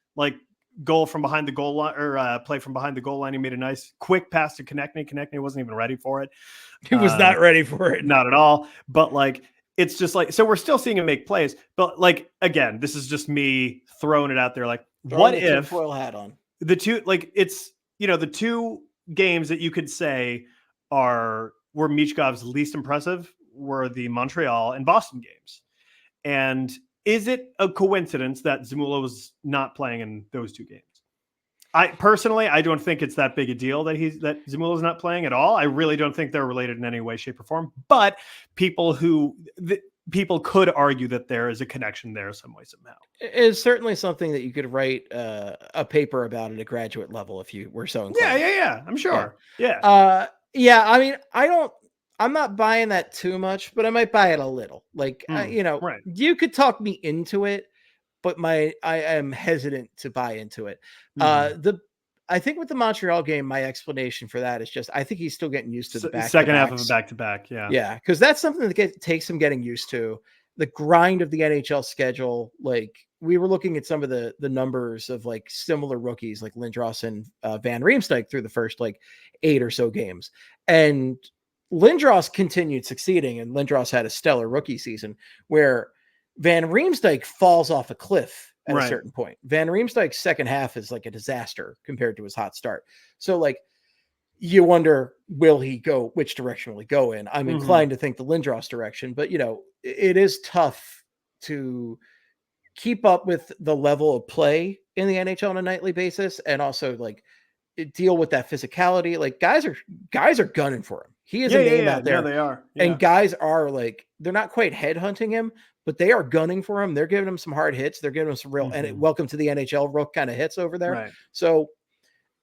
goal from behind the goal line or play from behind the goal line. He made a nice quick pass to Konechny. Konechny wasn't even ready for it. He was not ready for it. Not at all. But it's just so we're still seeing him make plays. But again, this is just me throwing it out there. What if foil hat on the 2, it's, the 2 games that you could say were Michkov's least impressive were the Montreal and Boston games. And is it a coincidence that Zamula was not playing in those 2 games? I don't think it's that big a deal that Zamula's not playing at all. I really don't think they're related in any way, shape, or form. But people could argue that there is a connection there some way, somehow. It's certainly something that you could write a paper about at a graduate level if you were so inclined. Yeah. I'm sure. Yeah. I mean, I'm not buying that too much, but I might buy it a little. Right. You could talk me into it, but I am hesitant to buy into it. I think with the Montreal game, my explanation for that is just I think he's still getting used to the second half of a back-to-back. Yeah, because that's something that takes him getting used to. The grind of the NHL schedule. We were looking at some of the numbers of similar rookies like Lindros and Van Riemsdyk through the first 8 or so games, and Lindros continued succeeding, and Lindros had a stellar rookie season where Van Riemsdyk falls off a cliff at a certain point. Van Riemsdyk's second half is a disaster compared to his hot start. So you wonder, which direction will he go in? I'm inclined to think the Lindros direction, but it is tough to keep up with the level of play in the NHL on a nightly basis, and also like deal with that physicality. Like guys are gunning for him. He is a name out there. No, they are. Yeah. And guys are like, they're not quite headhunting him, but they are gunning for him. They're giving him some hard hits. They're giving him some real and welcome to the NHL rook kind of hits over there. Right. So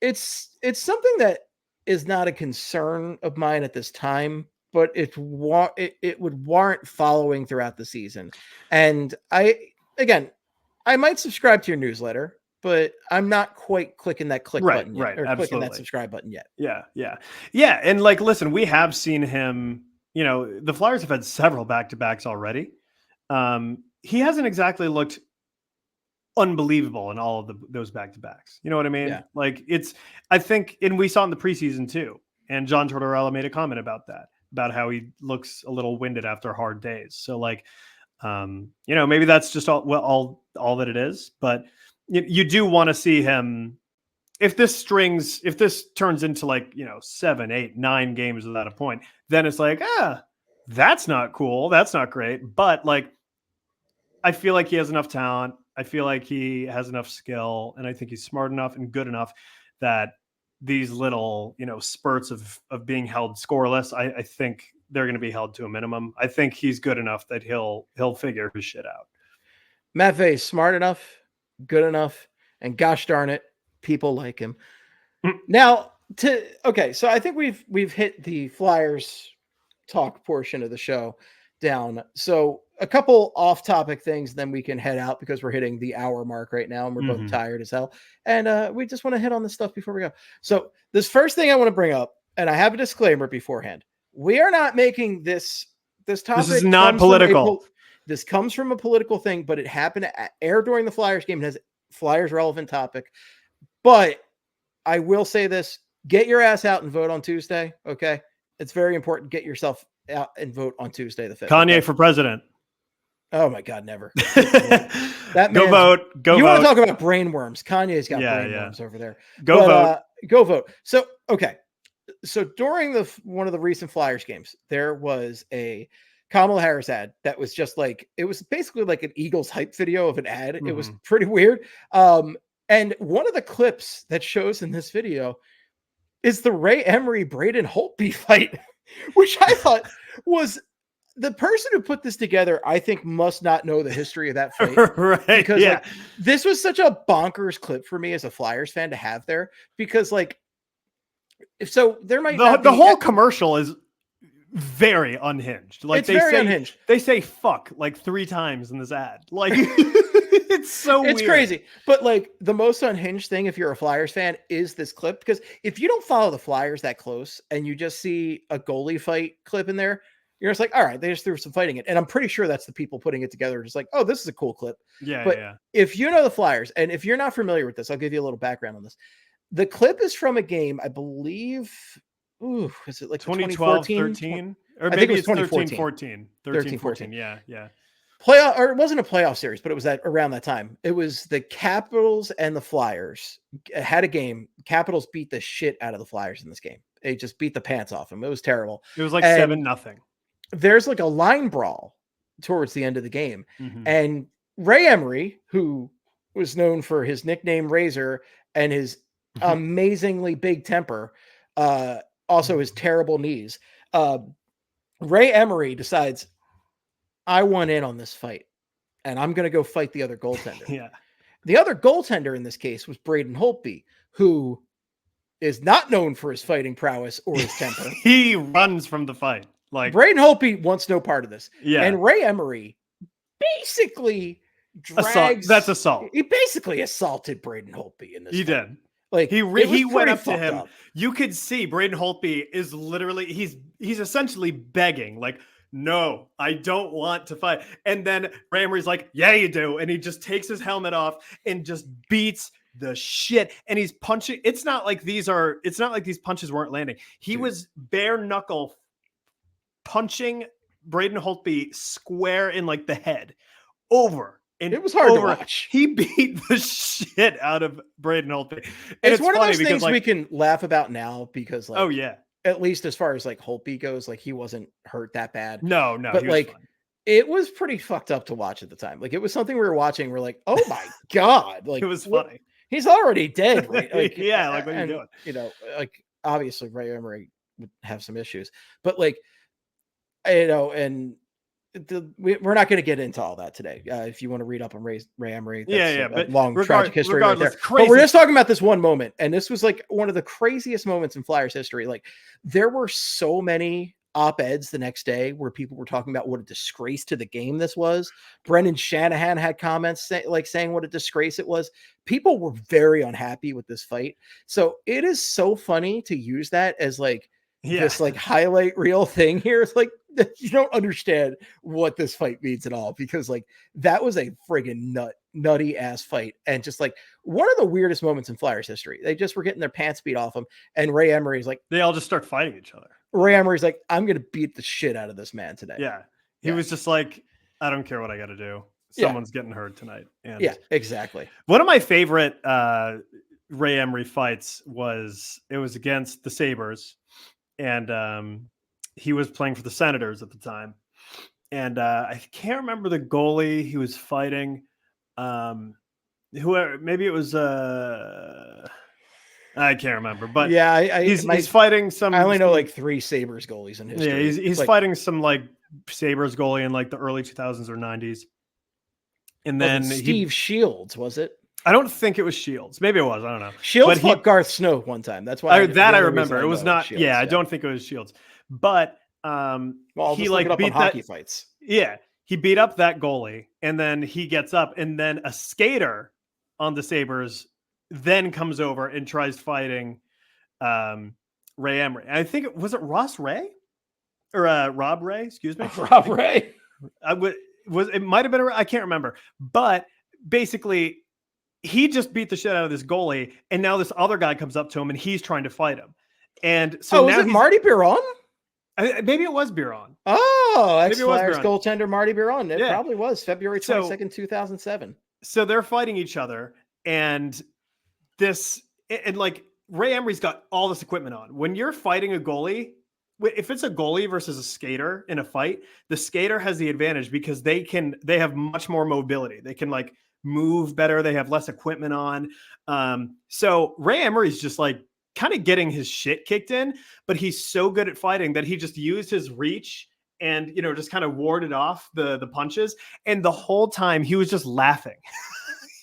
it's something that is not a concern of mine at this time, but it would warrant following throughout the season. And I might subscribe to your newsletter, but I'm not quite clicking that button yet, or clicking that subscribe button yet. Yeah. And like, listen, we have seen him, the Flyers have had several back-to-backs already. He hasn't exactly looked unbelievable in all of those back-to-backs. You know what I mean? Yeah. Like I think, and we saw in the preseason too, and John Tortorella made a comment about that, about how he looks a little winded after hard days. So like, maybe that's just all that it is, but you do want to see him. If this turns into like, 7, 8, 9 games without a point, then it's like, that's not cool. That's not great. But like, I feel like he has enough talent. I feel like he has enough skill, and I think he's smart enough and good enough that these little, spurts of being held scoreless, I think they're going to be held to a minimum. I think he's good enough that he'll figure his shit out. Matt Vay's smart enough, good enough, and gosh darn it, people like him. Now, so I think we've hit the Flyers talk portion of the show down. So a couple off-topic things, then we can head out because we're hitting the hour mark right now, and we're both tired as hell. And we just want to hit on this stuff before we go. So this first thing I want to bring up, and I have a disclaimer beforehand. We are not making this topic. This is not political. This comes from a political thing, but it happened to air during the Flyers game. It has Flyers relevant topic. But I will say this: get your ass out and vote on Tuesday. Okay, it's very important. Get yourself out and vote on Tuesday the 5th. Kanye for president. Oh my God, never. That go vote. You want to talk about brain worms? Kanye's got brain worms over there. Vote. Go vote. So okay. So during one of the recent Flyers games, there was a Kamala Harris ad that was just like, it was basically like an Eagles hype video of an ad. It was pretty weird. And one of the clips that shows in this video is the Ray Emery Braden Holtby fight, which I thought was the person who put this together, I think must not know the history of that fight. Right. Because like, this was such a bonkers clip for me as a Flyers fan to have there, because like, so there might the whole commercial is very unhinged. Like it's unhinged. They say fuck like 3 times in this ad. Like it's weird. Crazy. But like the most unhinged thing, if you're a Flyers fan, is this clip, because if you don't follow the Flyers that close and you just see a goalie fight clip in there, you're just like, all right, they just threw some fighting in. And I'm pretty sure that's the people putting it together, just like, oh, this is a cool clip. But if you know the Flyers, and if you're not familiar with this, I'll give you a little background on this. The clip is from a game, I believe. Is it like 2012, 13? Or maybe it's 2014, 14. 13, 14. Yeah. Playoff, or it wasn't a playoff series, but it was around that time. It was the Capitals and the Flyers had a game. Capitals beat the shit out of the Flyers in this game. They just beat the pants off them. It was terrible. It was like 7-0. There's like a line brawl towards the end of the game. And Ray Emery, who was known for his nickname Razor and his amazingly big temper, also his terrible knees, Ray Emery decides, I want in on this fight, and I'm going to go fight the other goaltender. The other goaltender in this case was Braden Holtby, who is not known for his fighting prowess or his temper. He runs from the fight. Like Braden Holtby wants no part of this. Yeah. And Ray Emery basically drags. That's assault. He basically assaulted Braden Holtby in this. He fight. Did. Like he went up to him. You could see Braden Holtby is literally he's essentially begging, like, no, I don't want to fight. And then Ray Emery's like, yeah, you do. And he just takes his helmet off and just beats the shit. And he's punching. It's not like these punches weren't landing. He was bare knuckle punching Braden Holtby square in like the head over. And it was hard to watch. He beat the shit out of Braden Holtby. It's one of those things we can laugh about now because, like, oh yeah, at least as far as like Holtby goes, like he wasn't hurt that bad. No, but like It was pretty fucked up to watch at the time. Like, it was something we were watching. We're like, oh my God. Like, it was funny. He's already dead, right? Like, yeah, like, what are you doing? You know, like, obviously Ray Emery would have some issues, but like, you know, and we're not going to get into all that today. If you want to read up on Ray Emery, that's but long tragic history right there. Crazy. But we're just talking about this one moment, and this was like one of the craziest moments in Flyers history. Like, there were so many op-eds the next day where people were talking about what a disgrace to the game this was. Brendan Shanahan had comments saying what a disgrace it was. People were very unhappy with this fight. So it is so funny to use that as like this like highlight reel thing here. It's like, you don't understand what this fight means at all, because like that was a friggin' nutty ass fight, and just like one of the weirdest moments in Flyers history. They just were getting their pants beat off them, and Ray Emery's like, they all just start fighting each other. Ray Emery's like, I'm gonna beat the shit out of this man today. Yeah, he was just like, I don't care what I got to do. Someone's getting hurt tonight. And yeah, exactly. One of my favorite Ray Emery fights was against the Sabres, and he was playing for the Senators at the time, and I can't remember the goalie he was fighting. Whoever, maybe it was I can't remember, but yeah, he's fighting some. I only know like 3 Sabres goalies in history. Yeah, he's like, fighting some like Sabres goalie in like the early 2000s or 90s, and then Steve Shields, was it? I don't think it was Shields. Maybe it was. I don't know. Shields fought Garth Snow one time. That's why I remember. It was not. Shields, yeah, I don't think it was Shields. But he like beat hockey fights. Yeah, he beat up that goalie, and then he gets up, and then a skater on the Sabres then comes over and tries fighting Ray Emery. I think it was Ross Ray or Rob Ray. Excuse me, Rob Ray. It might have been. I can't remember, but basically, he just beat the shit out of this goalie, and now this other guy comes up to him, and he's trying to fight him. And so now was it Marty Biron? Maybe it was Biron. Oh, ex-Flyers goaltender Marty Biron. It probably was February 22nd, 2007. So they're fighting each other, and like Ray Emery's got all this equipment on. When you're fighting a goalie, if it's a goalie versus a skater in a fight, the skater has the advantage because they have much more mobility. They can like move better. They have less equipment on. So Ray Emery's just like kind of getting his shit kicked in, but he's so good at fighting that he just used his reach and, you know, just kind of warded off the punches. And the whole time he was just laughing.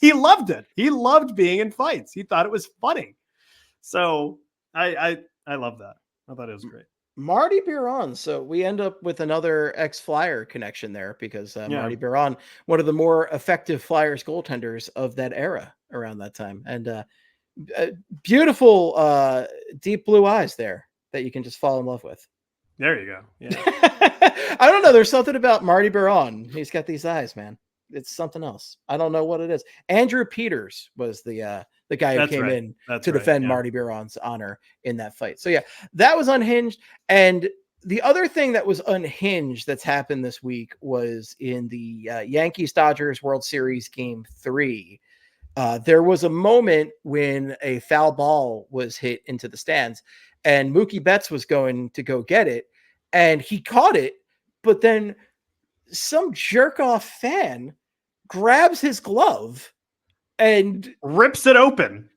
He loved it. He loved being in fights. He thought it was funny. So I love that. I thought it was great. Marty Biron. So we end up with another ex-Flyer connection there because Marty Biron, one of the more effective Flyers goaltenders of that era around that time. And beautiful deep blue eyes there that you can just fall in love with. There you go. Yeah. I don't know. There's something about Marty Biron. He's got these eyes, man. It's something else. I don't know what it is. Andrew Peters was the guy who came in to defend Marty Biron's honor in that fight. So yeah, that was unhinged. And the other thing that was unhinged that's happened this week was in the Yankees-Dodgers World Series Game 3. There was a moment when a foul ball was hit into the stands, and Mookie Betts was going to go get it, and he caught it, but then some jerk-off fan grabs his glove and rips it open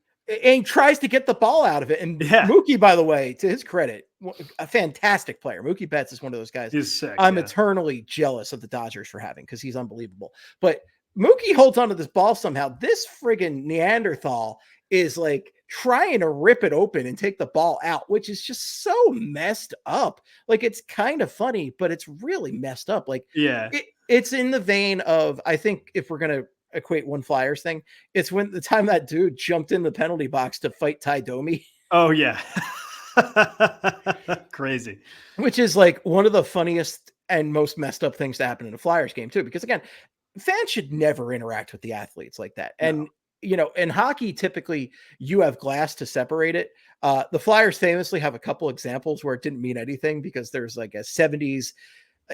and tries to get the ball out of it. And Mookie, by the way, to his credit, a fantastic player. Mookie Betts is one of those guys he's sick, I'm eternally jealous of the Dodgers for having, because he's unbelievable. But Mookie holds onto this ball somehow. This friggin' Neanderthal is like trying to rip it open and take the ball out, which is just so messed up. Like, it's kind of funny, but it's really messed up. Like, it's in the vein of, I think if we're going to equate one Flyers thing, it's when the time that dude jumped in the penalty box to fight Ty Domi. Oh yeah. Crazy. Which is like one of the funniest and most messed up things to happen in a Flyers game too, because again, fans should never interact with the athletes like that. And you know, in hockey, typically you have glass to separate it. The Flyers famously have a couple examples where it didn't mean anything, because there's like a 70s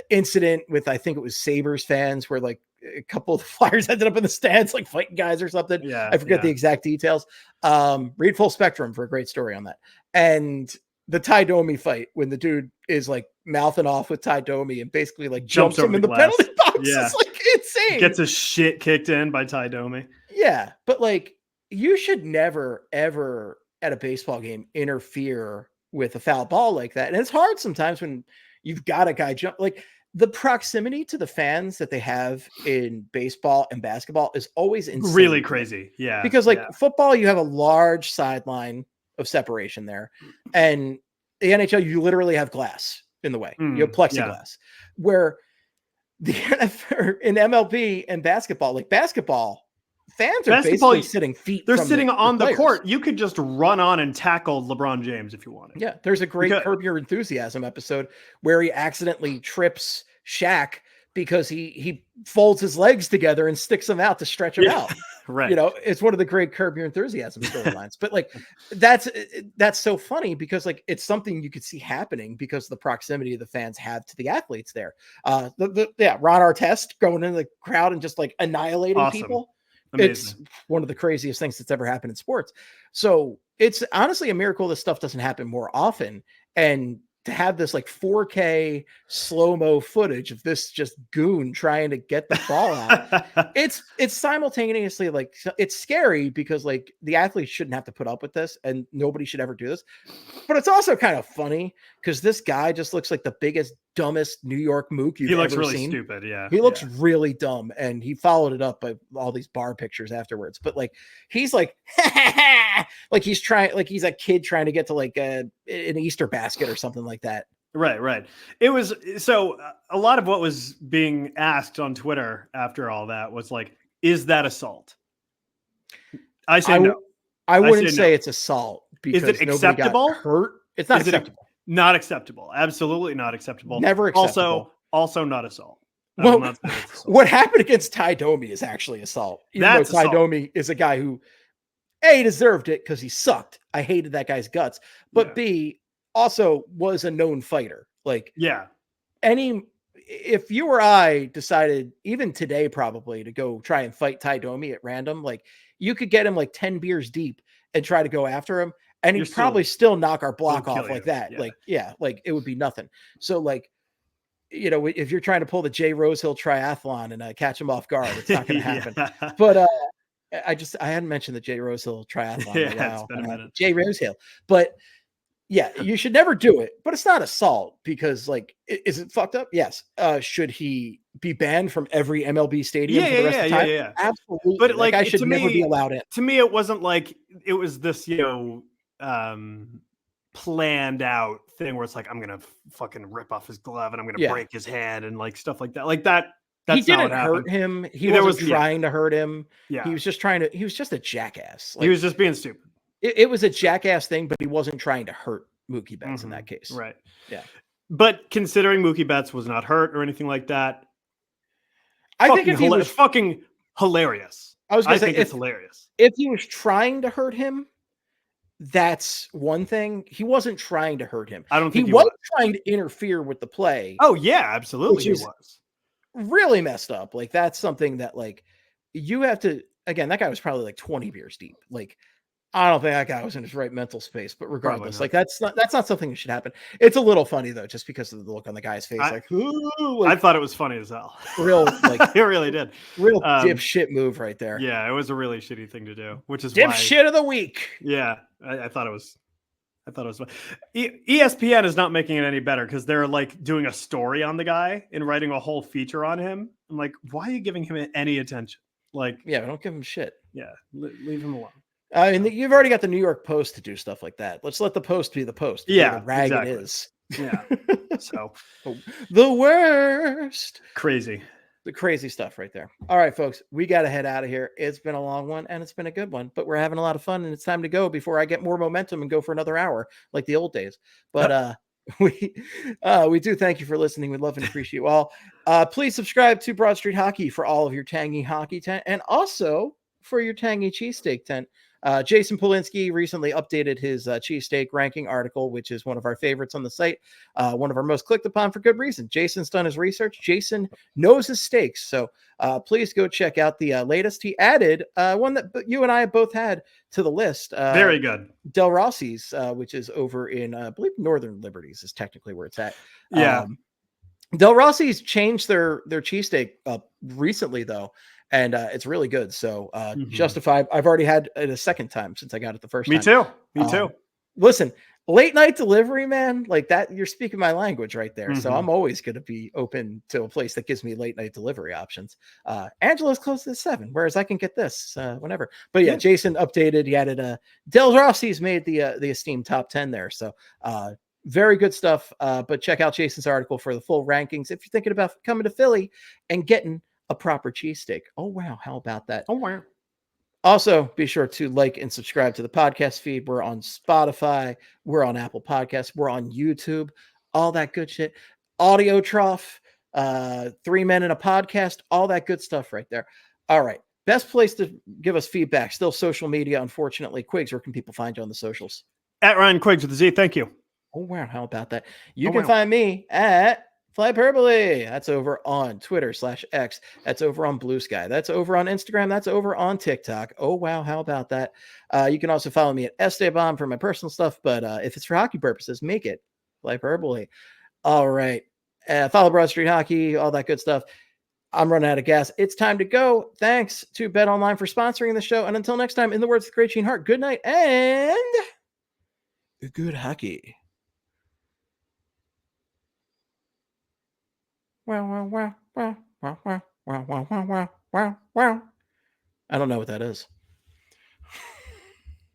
incident with, I think it was Sabres fans, where like a couple of the Flyers ended up in the stands, like fighting guys or something. Yeah. I forget the exact details. Read Full Spectrum for a great story on that. And the Ty Domi fight, when the dude is like mouthing off with Ty Domi and basically like jumps him in the penalty box. Yeah. It's like insane. Gets his shit kicked in by Ty Domi. Yeah, but like you should never ever at a baseball game interfere with a foul ball like that. And it's hard sometimes when you've got a guy jump, like the proximity to the fans that they have in baseball and basketball is always insane. Really crazy. Yeah. Because like football, you have a large sideline of separation there. And the NHL, you literally have glass in the way. You have plexiglass. Where the NFL, in MLB and basketball, like basketball, fans are basically sitting feet. They're sitting on the court. You could just run on and tackle LeBron James if you wanted. Yeah, there's a great Curb Your Enthusiasm episode where he accidentally trips Shaq because he folds his legs together and sticks them out to stretch them out. Right. You know, it's one of the great Curb Your Enthusiasm storylines. But like that's so funny because like it's something you could see happening because of the proximity the fans have to the athletes there. Ron Artest going into the crowd and just like annihilating people. Amazing. It's one of the craziest things that's ever happened in sports. So it's honestly a miracle this stuff doesn't happen more often. And to have this like 4K slow-mo footage of this just goon trying to get the ball out, it's simultaneously like, it's scary because like the athletes shouldn't have to put up with this and nobody should ever do this. But it's also kind of funny because this guy just looks like the biggest, dumbest New York mook you've ever seen. He looks really stupid, yeah. He looks really dumb, and he followed it up by all these bar pictures afterwards. But like, he's like, like he's trying, like he's a kid trying to get to like an Easter basket or something like that. Right. It was so a lot of what was being asked on Twitter after all that was like, is that assault? I say no. I wouldn't say it's assault because is it acceptable? Got hurt. It's not acceptable. Not acceptable. Absolutely not acceptable. Never acceptable. Also not assault. Well, what happened against Ty Domi is actually assault. Even though Ty Domi is a guy who, A, deserved it because he sucked. I hated that guy's guts. But B, also was a known fighter. Like, if you or I decided, even today probably, to go try and fight Ty Domi at random, like, you could get him like 10 beers deep and try to go after him. And he'd probably still knock our block off like that. Yeah. Like it would be nothing. So like, you know, if you're trying to pull the Jay Rosehill triathlon and catch him off guard, it's not going to happen. But I hadn't mentioned the Jay Rosehill triathlon in a while. It's been a minute. Jay Rosehill. But yeah, you should never do it. But it's not assault because like, is it fucked up? Yes. Should he be banned from every MLB stadium for the rest of the time? Yeah. Absolutely. But like I should never be allowed in. To me, it wasn't like it was this, planned out thing where it's like, I'm gonna fucking rip off his glove and I'm gonna break his hand and like stuff like that. Like that's he didn't hurt him. He wasn't trying to hurt him. Yeah, he was just a jackass. Like, he was just being stupid. It was a jackass thing, but he wasn't trying to hurt Mookie Betts in that case. Right. Yeah. But considering Mookie Betts was not hurt or anything like that, I think if he was fucking hilarious. I was gonna say it's hilarious. If he was trying to hurt him, that's one thing. He wasn't trying to hurt him. I don't think he was trying to interfere with the play. Oh yeah, absolutely. He was really messed up. Like that's something that like you have to, again, that guy was probably like 20 beers deep. Like, I don't think that guy was in his right mental space, but regardless, like that's not something that should happen. It's a little funny though, just because of the look on the guy's face. I thought it was funny as hell. Real, like it really did. Real dipshit move right there. Yeah, it was a really shitty thing to do, which is dipshit of the week. Yeah, I thought it was. Fun. ESPN is not making it any better because they're like doing a story on the guy and writing a whole feature on him. I'm like, why are you giving him any attention? Like, yeah, don't give him shit. Yeah, leave him alone. And you've already got the New York Post to do stuff like that. Let's let the Post be the Post. Yeah, the rag exactly. It is. Yeah. So the worst. Crazy. The crazy stuff right there. All right, folks, we got to head out of here. It's been a long one and it's been a good one, but we're having a lot of fun and it's time to go before I get more momentum and go for another hour like the old days. But we do thank you for listening. We love and appreciate you all. Please subscribe to Broad Street Hockey for all of your tangy hockey tent and also for your tangy cheesesteak tent. Jason Polinsky recently updated his cheesesteak ranking article, which is one of our favorites on the site, one of our most clicked upon for good reason. Jason's done his research. Jason knows his steaks. So please go check out the latest. He added one that you and I have both had to the list. Very good. Del Rossi's, which is over in, I believe, Northern Liberties is technically where it's at. Yeah. Del Rossi's changed their cheesesteak up recently though, and it's really good. So Justified, I've already had it a second time since I got it the first Me time. too. Me too. Listen, late night delivery, man, like that, you're speaking my language right there. So Mhm. I'm always going to be open to a place that gives me late night delivery options. Angela's close to 7, whereas I can get this whenever. But yeah, Jason updated. He added Del Rossi's made the esteemed top 10 there. So very good stuff. But check out Jason's article for the full rankings if you're thinking about coming to Philly and getting a proper cheesesteak. Oh wow, how about that? Oh wow. Also, be sure to like and subscribe to the podcast feed. We're on Spotify. We're on Apple Podcasts. We're on YouTube. All that good shit. Audio Trough, 3 Men in a Podcast, all that good stuff right there. All right. Best place to give us feedback. Still social media, unfortunately. Quigs, where can people find you on the socials? At Ryan Quigs with a Z. Thank you. Oh, wow. How about that? You can find me at Flyperbole. That's over on Twitter/X. That's over on Blue Sky. That's over on Instagram. That's over on TikTok. Oh, wow. How about that? You can also follow me at Esteban for my personal stuff. But if it's for hockey purposes, make it Flyperbole. All right. Follow Broad Street Hockey, all that good stuff. I'm running out of gas. It's time to go. Thanks to Bet Online for sponsoring the show. And until next time, in the words of Great Gene Hart, good night and good hockey. Wow. I don't know what that is.